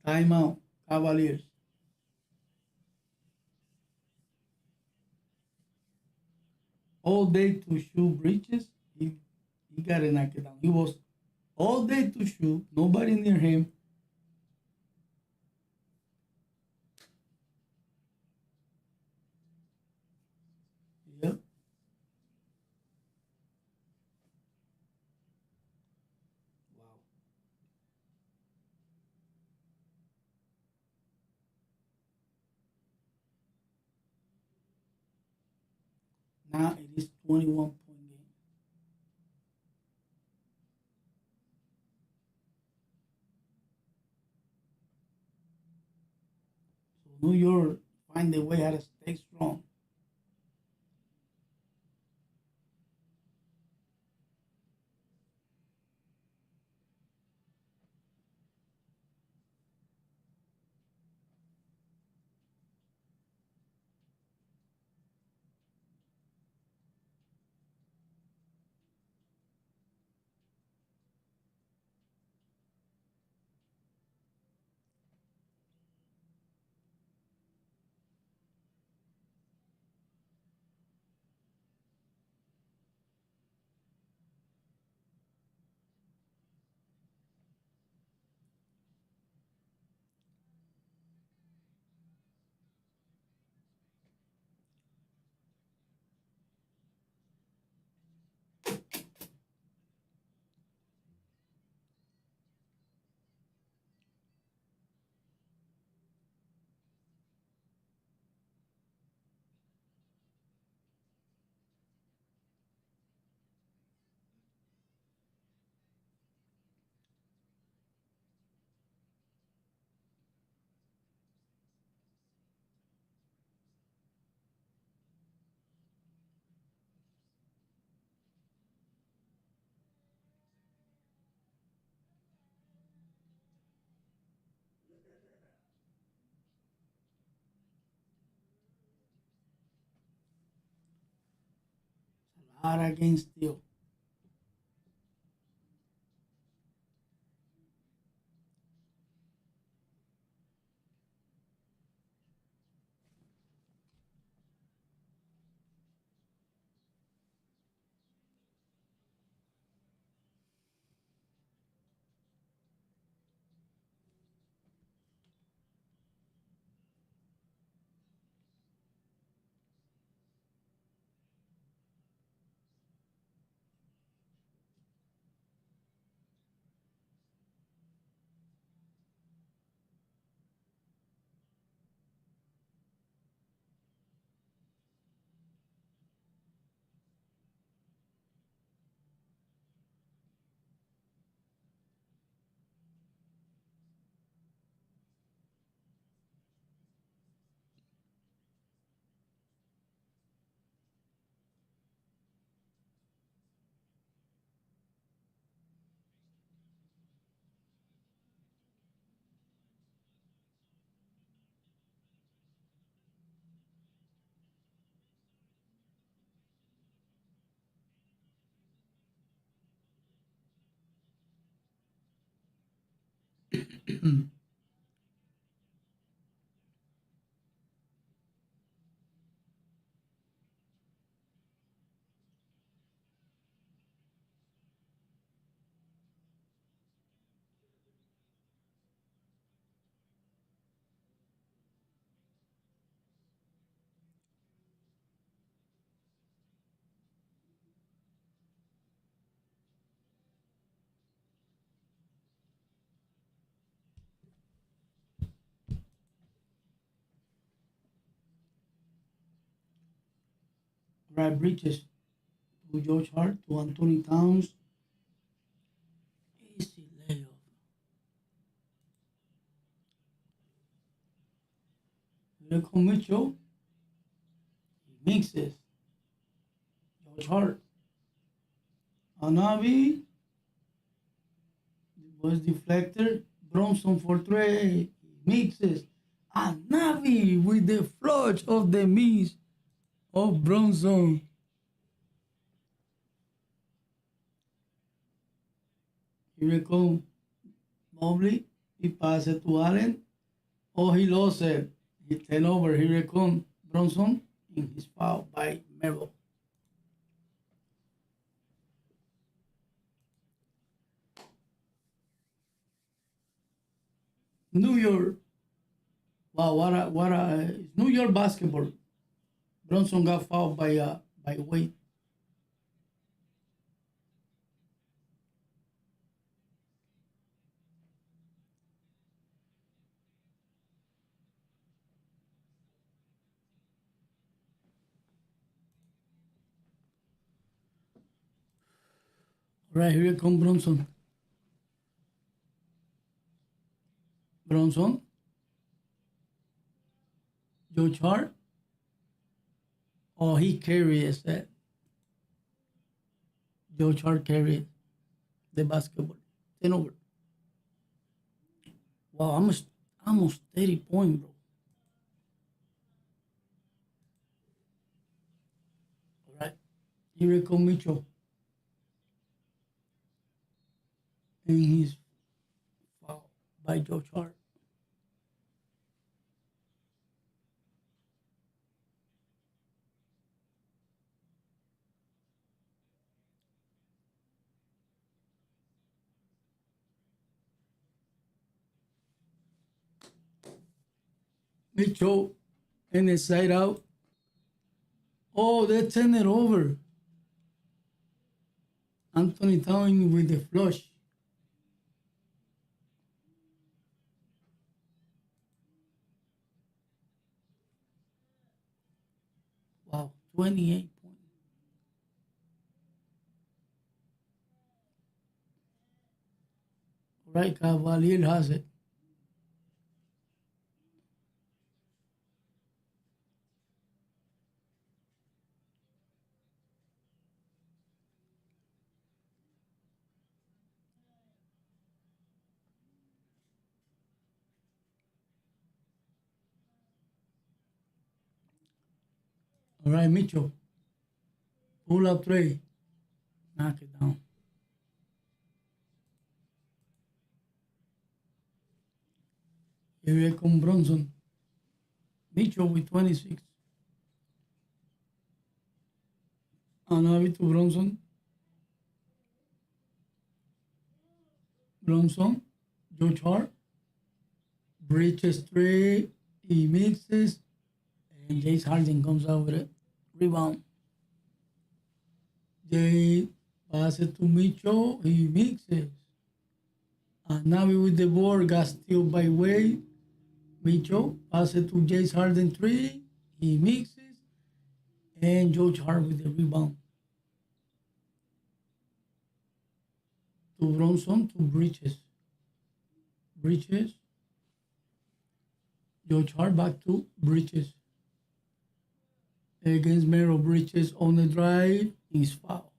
Timeout. Cavaliers. All day to shoot Bridges. He got to knock it down. He was all day to shoot. Nobody near him. Yep. Wow. Now it is 21-point game. So New York find a way how to stay strong. A lot against steal. Right, Bridges to George Hart to Anthony Towns. Easy layup. Here comes Mitchell. He mixes. George Hart. Anavi was deflected. Brunson for three. He mixes. Anavi with the flush of the miss of Brunson. Here comes Mobley. He passes it to Allen. Oh, he lost it. He turned over. Here comes Brunson in his foul by Merrill. New York. Wow, what a New York basketball. Brunson got fouled by Wade. Right, here comes Brunson. Brunson. George Hart. Oh, he carries that. George Hart carried the basketball. 10 over. Wow, almost 30 points, bro. All right. Here comes Mitchell. And he's fouled by George Hart. Mitchell and the side out. Oh, they turn it over. Anthony Towns with the flush. Wow, 28 points. All right, Cavalier has it. All right, Mitchell. Pull up three. Knock it down. Here comes Brunson. Mitchell with 26. Anavi to Brunson. Brunson. George Hart. Bridges three. He mixes. And Jace Harden comes out with it. Rebound. Jay passes to Mitchell. He mixes. Anavi with the board. Got steal by Wade. Mitchell passes to Jace Harden three. He mixes. And George Hart with the rebound. To Brunson to Bridges. Bridges. George Hart back to Bridges. Against Merrill. Bridges on the drive is foul.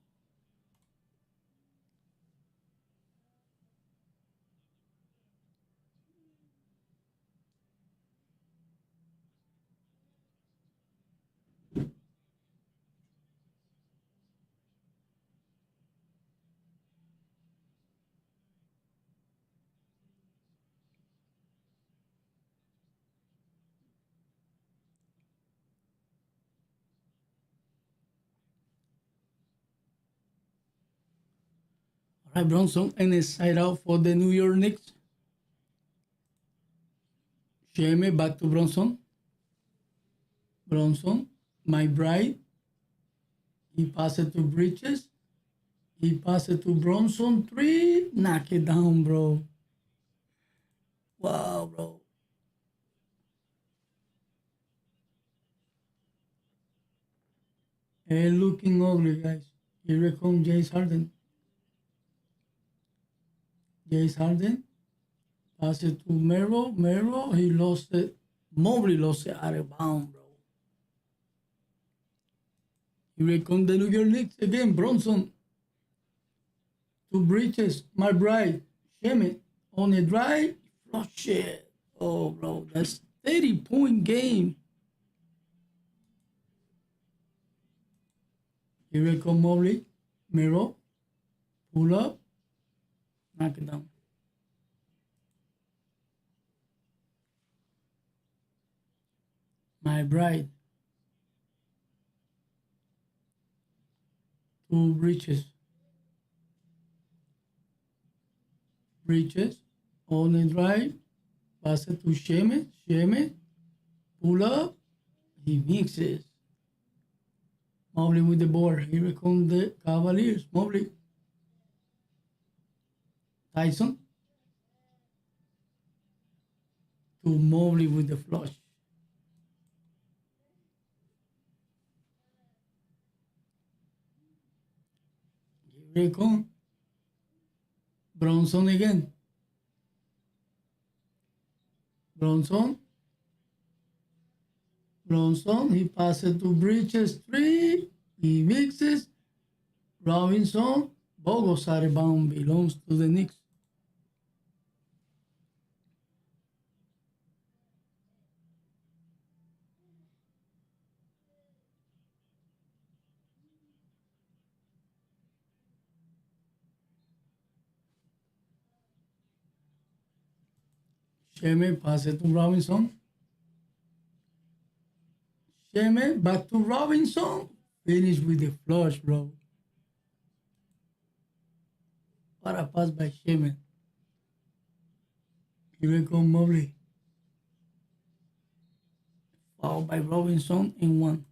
Brunson and a side out for the New York Knicks. Shame back to Brunson. Brunson, my bride. He passed it to Bridges. He passed it to Brunson. 3. Knock it down, bro. Wow, bro. And looking ugly, guys. Here comes James Harden. James Harden. Pass it to Mero. Mero, he lost it. Mobley lost it out of bounds, bro. Here comes the New York Knicks again. Brunson. To Bridges. My bride. Shame on a drive. Flush it. Oh, bro. That's 30-point game. Here comes Mobley. Mero. Pull up. Knock it down. My bride. To Bridges. Bridges. On the drive. Pass it to Shame. Shame. Pull up. He mixes. Mobley with the board. Here comes the Cavaliers. Mobley. Tyson. To Mobley with the flush. Here comes Brunson again. Brunson. Brunson. He passes to Bridges. 3. He mixes. Robinson. Bogo's out of bound. Belongs to the Knicks. Shame pass it to Robinson. Shame back to Robinson. Finish with the flush, bro. What a pass by Shame. Here comes Mobley. Foul by Robinson in 1.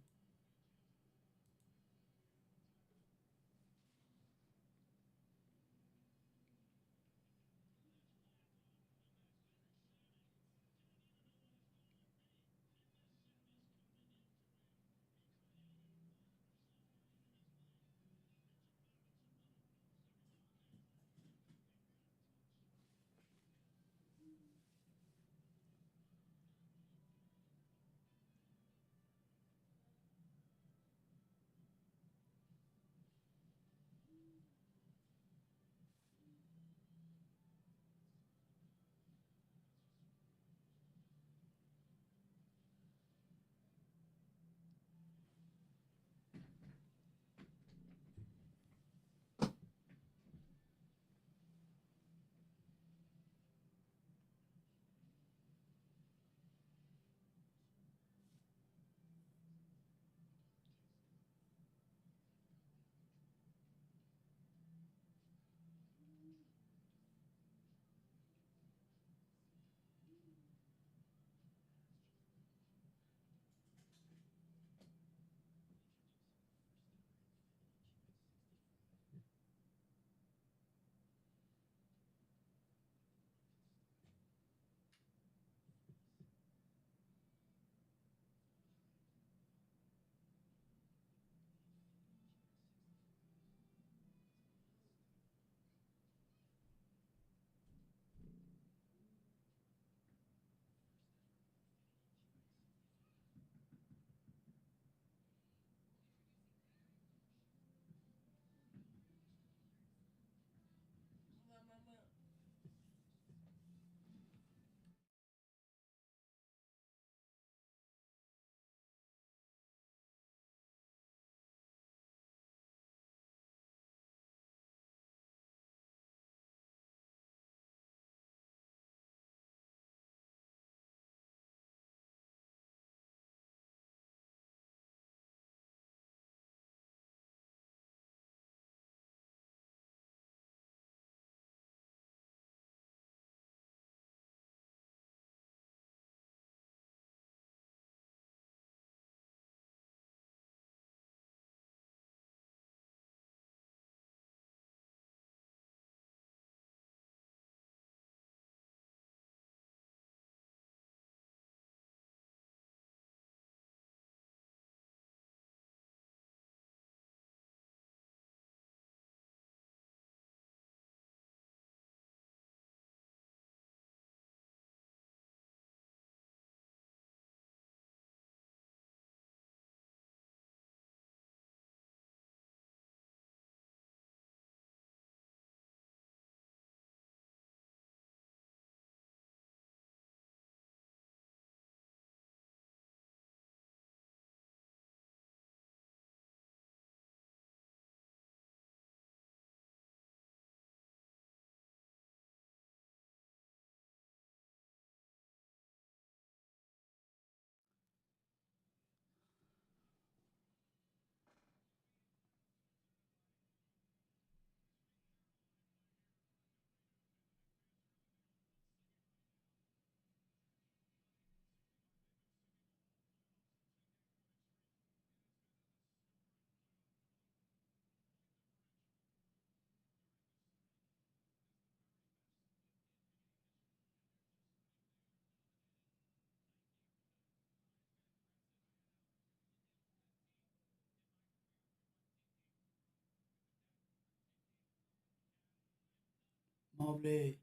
Mobley.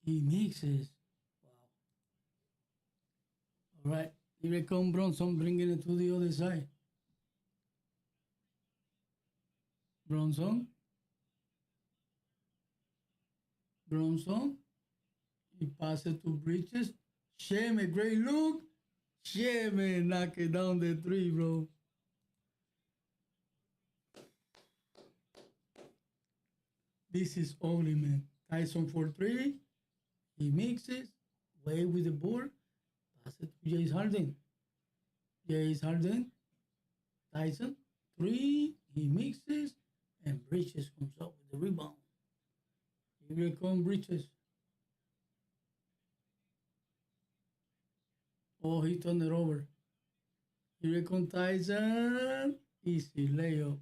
He mixes. Wow. All right. Here comes Brunson bringing it to the other side. Brunson. Brunson. He passes to Bridges. Shame, a great look. Shame, knock it down the three, bro. This is ugly, man. Tyson for three. He mixes. Way with the board. Pass it to James Harden. James Harden. Tyson. Three. He mixes. And Bridges comes up with the rebound. Here comes Bridges. Oh, he turned it over. Here comes Tyson. Easy layup.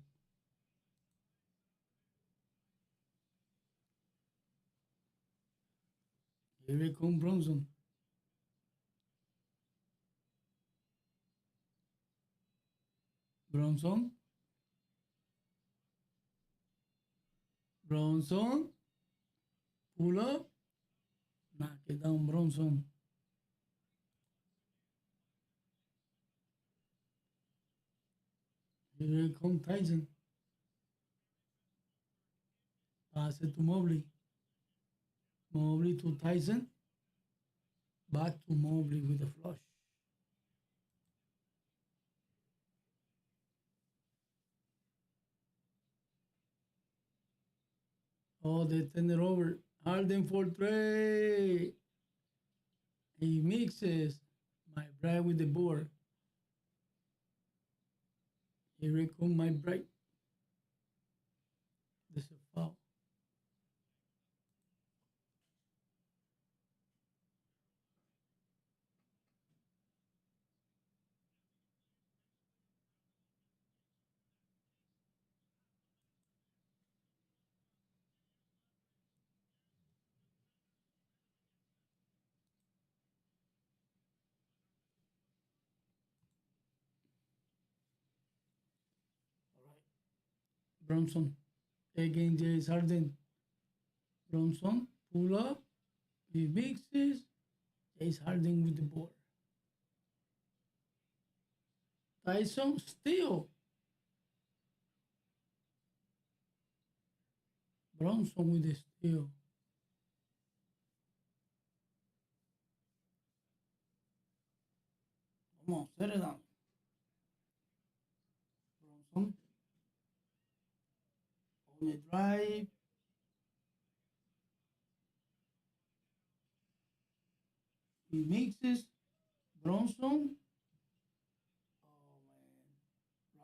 Here comes Brunson. Brunson. Brunson. Pull up. Knock it down, Brunson. Here comes Tyson. Pass it to Mobley. Mobley to Tyson. Back to Mobley with a flush. Oh, they turn it over. Harden for three. He mixes. My Bright with the board. Here comes my Bright. This is a foul. All right. Brunson. Again, James Harden. Brunson. Pull up. He mixes. James Harden with the board. Tyson steal. Brunson with the steal. Come on, set it down. Brunson. On the drive. He mixes. Brunson. Oh,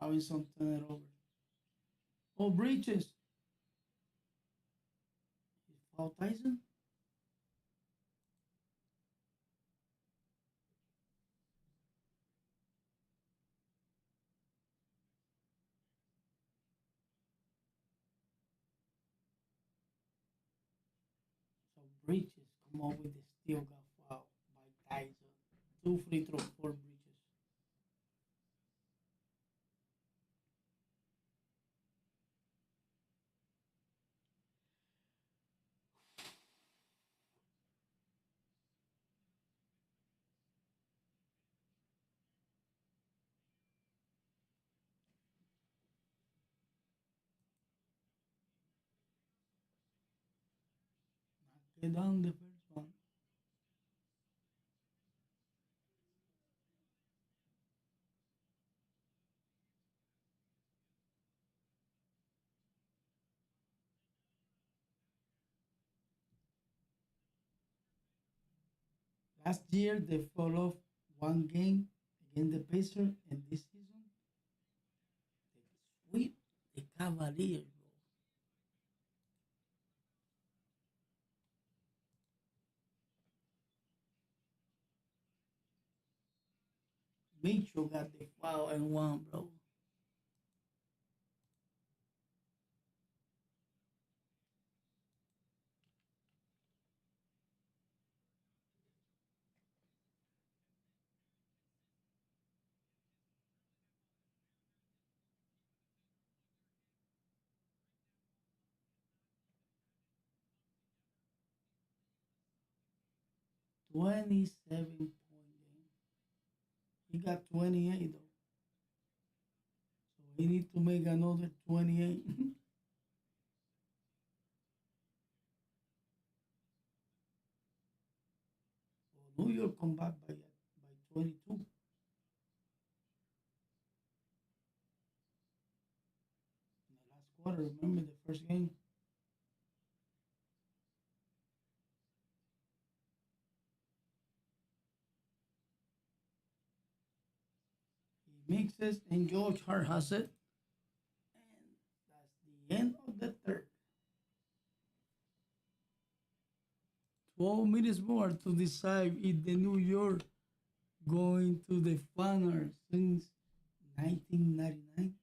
man. Robinson turn it over. Oh, Bridges. He foul Tyson. So Bridges come up with the steal, got fouled by Tyson. 2 free throws for Bridges. Knock it down the first one. Last year they fell off one game against the Pacers, and this season they sweep the Cavaliers, bro. Mitchell got the foul and one, bro. 27-point game. He got 28 though. So he need to make another 28. So New York come back by 22. In the last quarter, remember the first game? He mixes and George Hart has it. And that's the end of the third. 12 minutes more to decide if the New York going to the finals since 1999.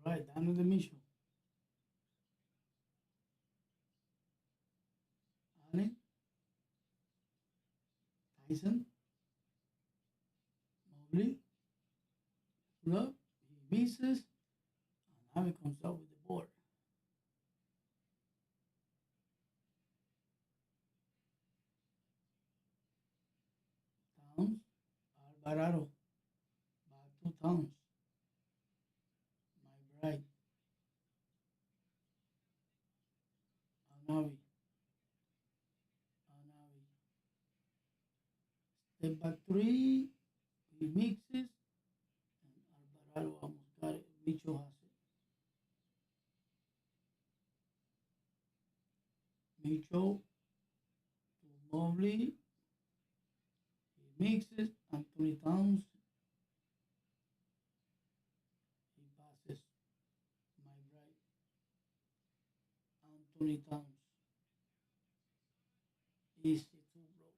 All right, down to the mission. Allen, Tyson, Mobley, Love, he misses, and now he comes up with the board. Towns, Alvarado, back to Towns. Right. Anavi. Anavi. Step back three. He mixes. And Alvarado almost got it. Mitchell has it. Mitchell to Mobley. He mixes. Anthony Towns. He passes. My right. Anthony Towns. Easy to blow.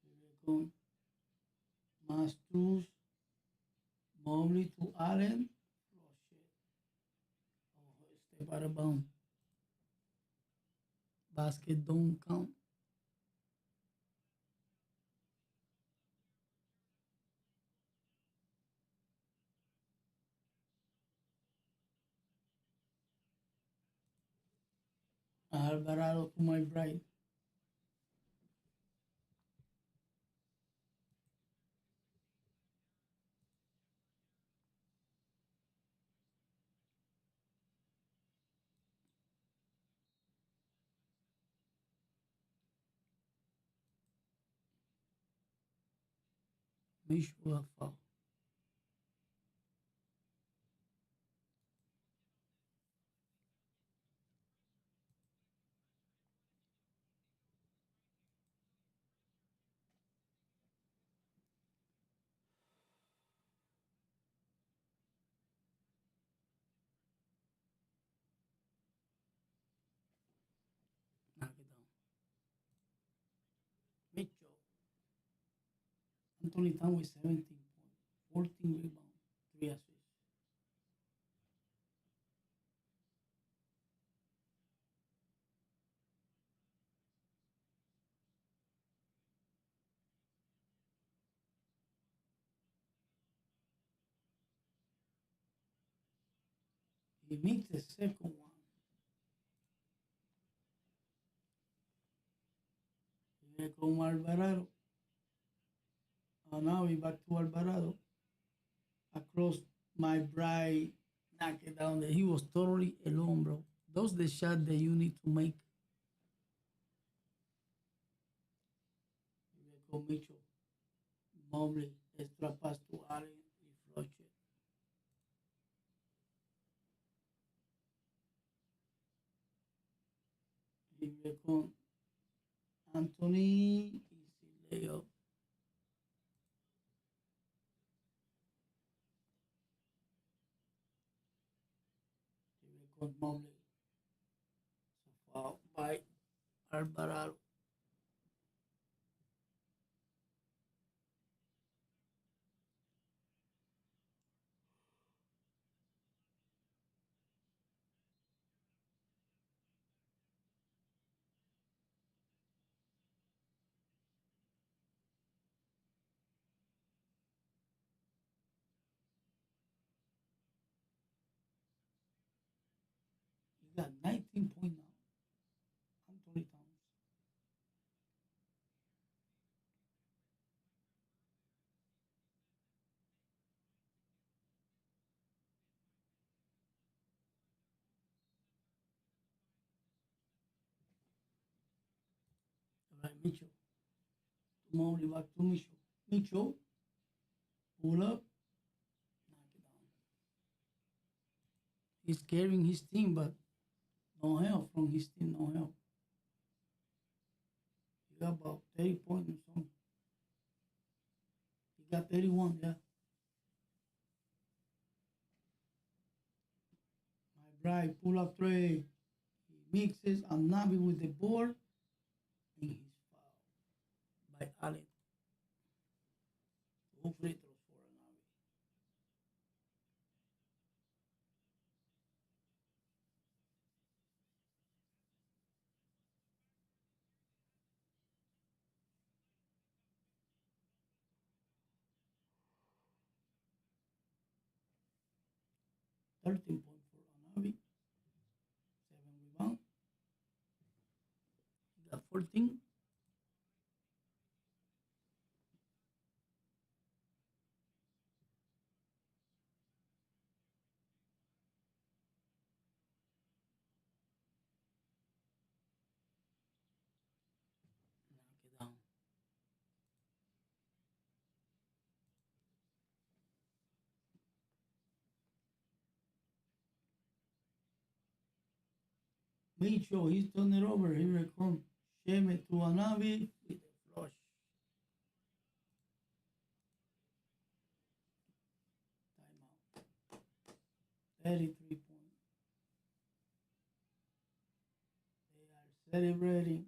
Here we go. Masters. Mobley to Allen. Flush it. Oh, step out of bounds. Basket don't count. Alvarado to my right. Mitchell a foul. Knock it down. Mitchell. Anthony Town with 17 points, 14 rebounds, 3 assists. He makes the second one. Here come Alvarado. And now we back to Alvarado. Across my bright, knock it down. He was totally alone, bro. Those the shot that you need to make. Here come Mitchell. Mobley, extra pass to Allen. He flush it. Here come Anthony. Easy layup. Here comes Mobley. So foul by Alvarado. He got 19 points now. Anthony Towns. All right, Mitchell. Mobley back to Mitchell. Mitchell, pull up, knock it down. He's carrying his team, but no help from his team, no help. He got about 30 points or something. He got 31, yeah. My bride, pull up three. He mixes and Navi with the board, and he's fouled by Allen. Two free throws for Navi. Thirteen points for Navi. 7 rebounds. He got 14. Mitchell, he's turned it over. Here it comes. Shame to Anavi with the flush. Timeout. 33 points. They are celebrating.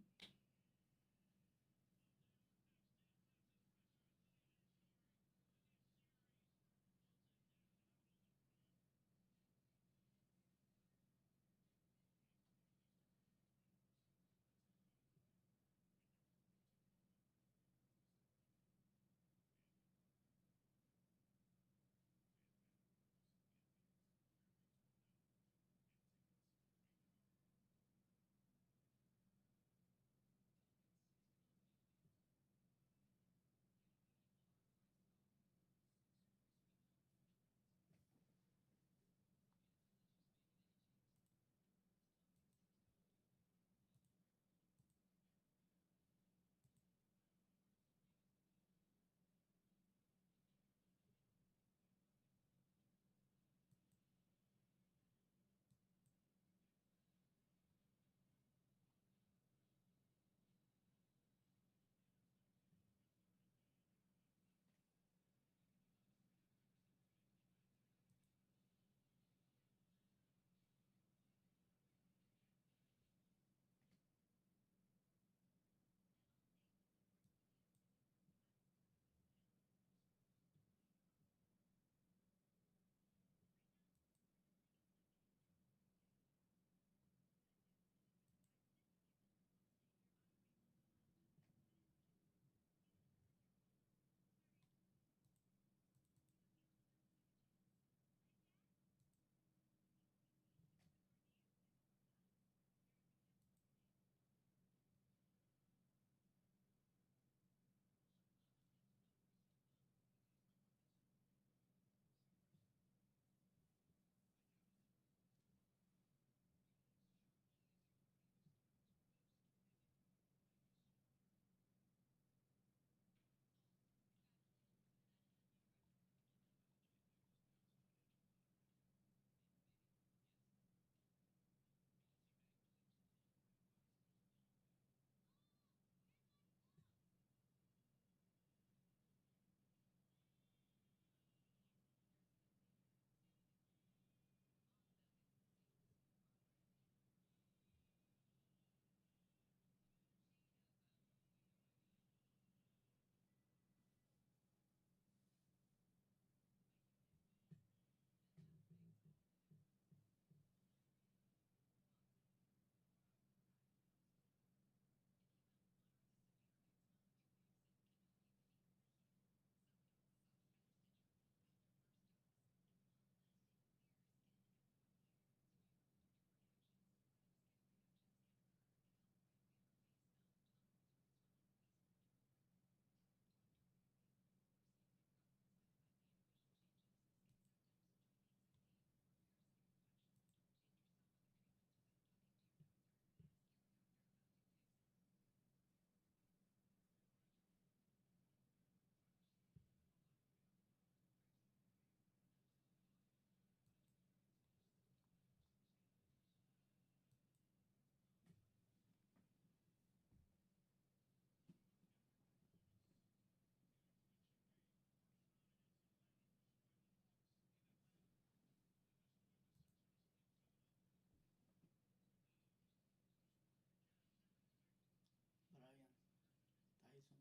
Brian Tyson.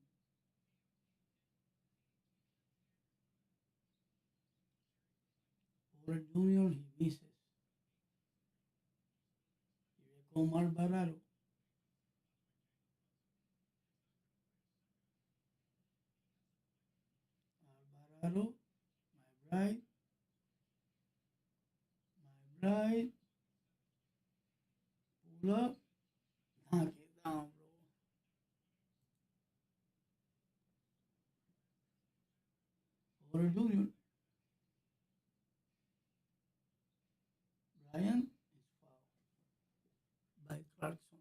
Porter Jr., he misses. Here comes Alvarado. Alvarado, my bride, my bride. Pull up. Knock it down, bro. Porter Jr. Brian is fouled by Clarkson.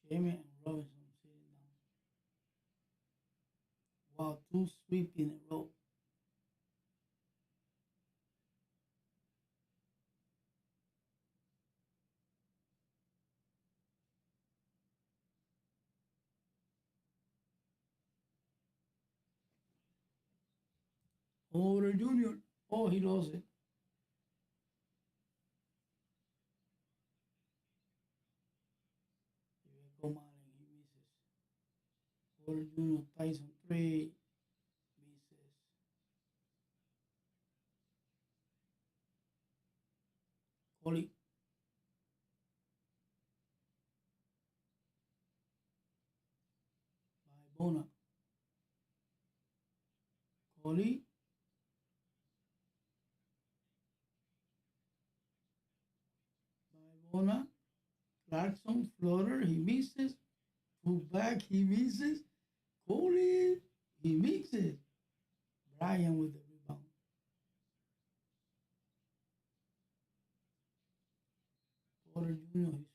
Jamie and Robinson sitting down. Wow, two sweep in a row. Porter Jr. Oh, he lost it. Come on, he misses. Porter Jr. Tyson 3 misses. Coley. By Bona. Coley. By Bona. Clarkson floater, he misses. Put back, he misses. Coley, he misses. Bryant with the rebound. Porter Jr. his foul.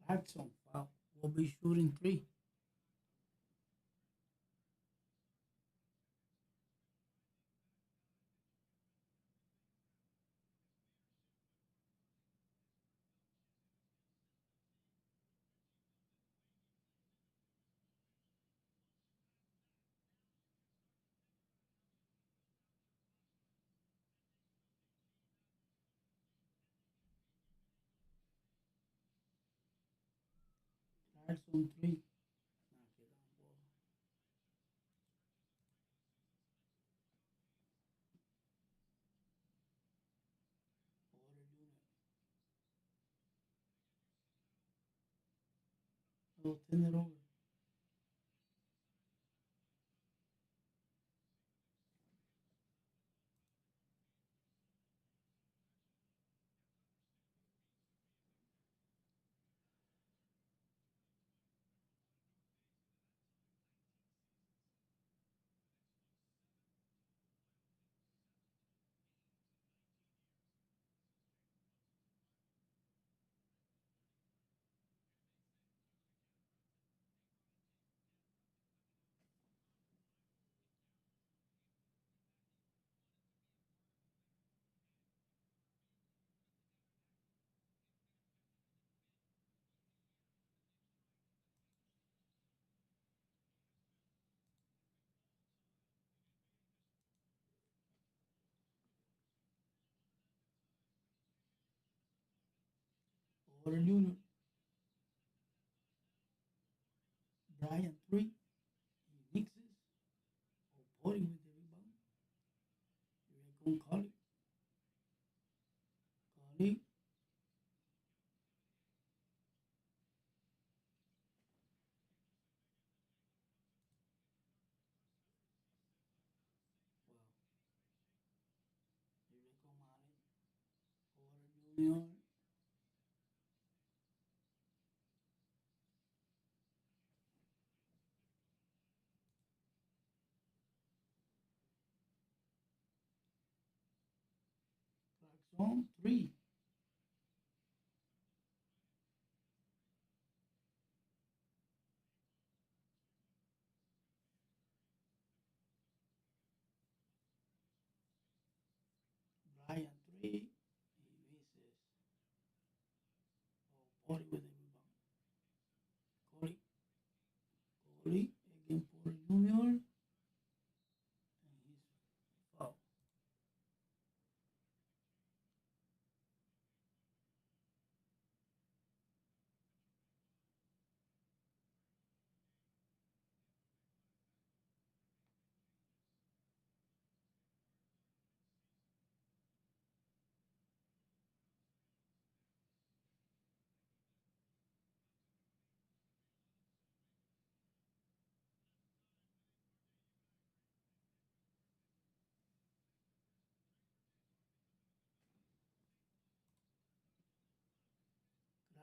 Clarkson foul. Will be shooting 3. Clarkson 3. Knock it down, boy. Porter Jr. Oh, 10 it over. Porter Jr. Bryant 3. He mixes. Oh, Porter with the rebound. Here come Coley. Coley. Wow. Here come Allen. Porter Jr. Clarkson 3. Bryant 3. He misses. Oh, Porter with the rebound. Coley. Coley. Again, Porter Jr. And his foul.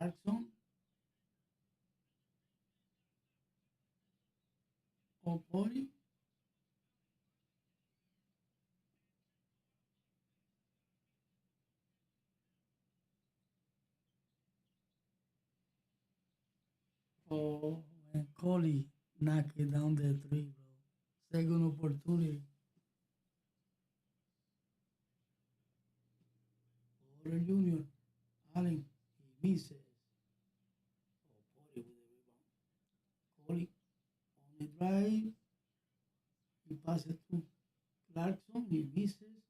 Clarkson or Pori. Oh, when Coley knocked it down the three, bro. Second opportunity. Porter Jr. Allen, he misses. Oh, Pori with the rebound. Coley on the drive. He passes to Clarkson. He misses.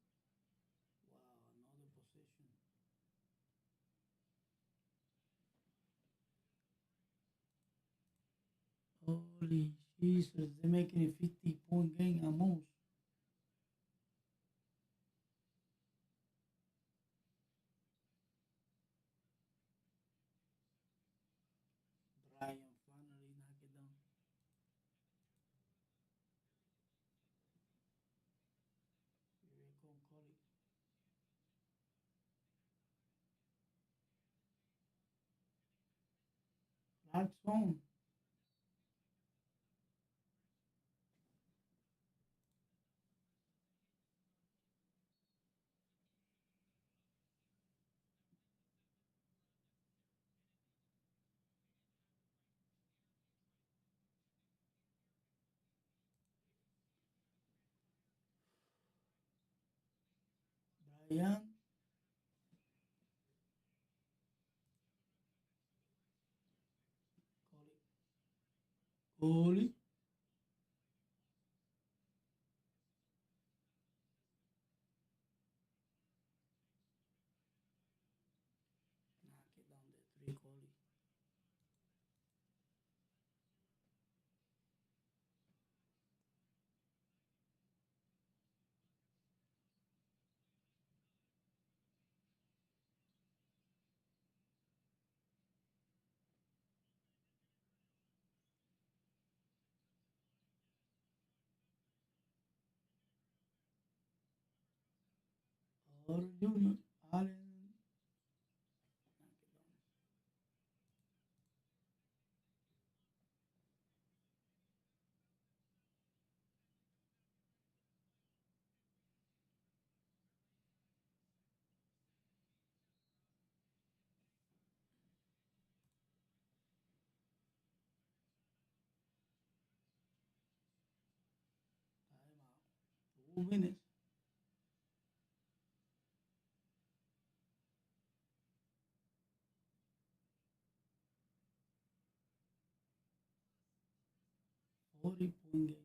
Wow, another possession. Holy Jesus, they're making a 50-point game at most. Brian finally knocked it down. Here come Coley. Clarkson. Brian. Coley. Coley. Knock it down the three, Coley. Porter Jr. Allen. Knock it down. Timeout. 2 minutes. Forty point game.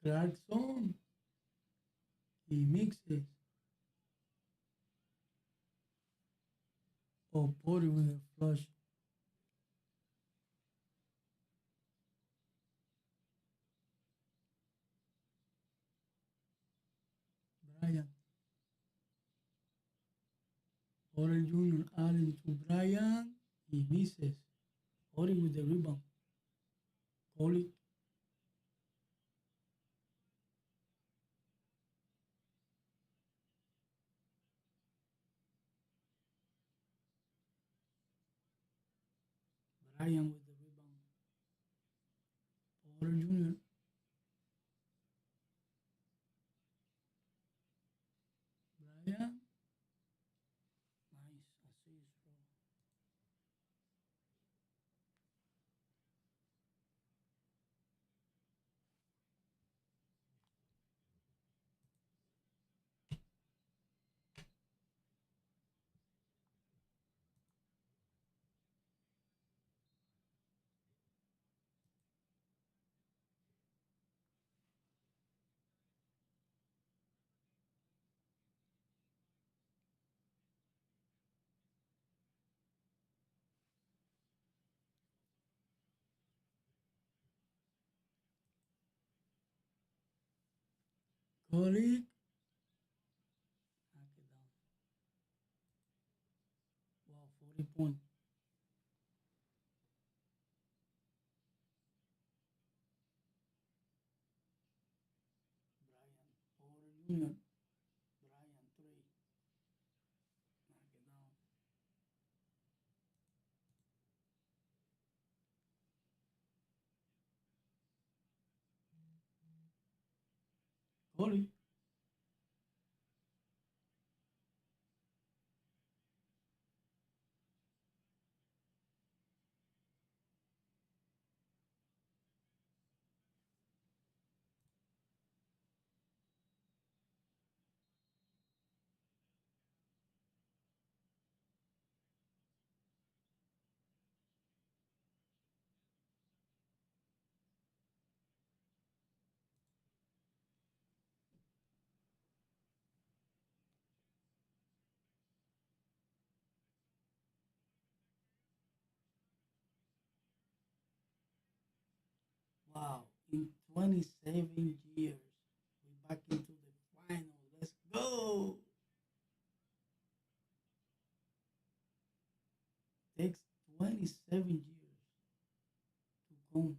Clarkson. He mixes. Oh, Porter with a flush. Bryant. Porter Jr. adding to Bryant. He misses. Porter with the rebound. Coley. Bryant with the rebound. Porter Jr. Bryant. Nice assist, bro. Coley. Knock it down. Wow, 40 points. Bryant. Porter Jr. Bryant 3. Knock it down. Coley. Wow, in 27 years, we're back into the final. Let's go. Takes 27 years to come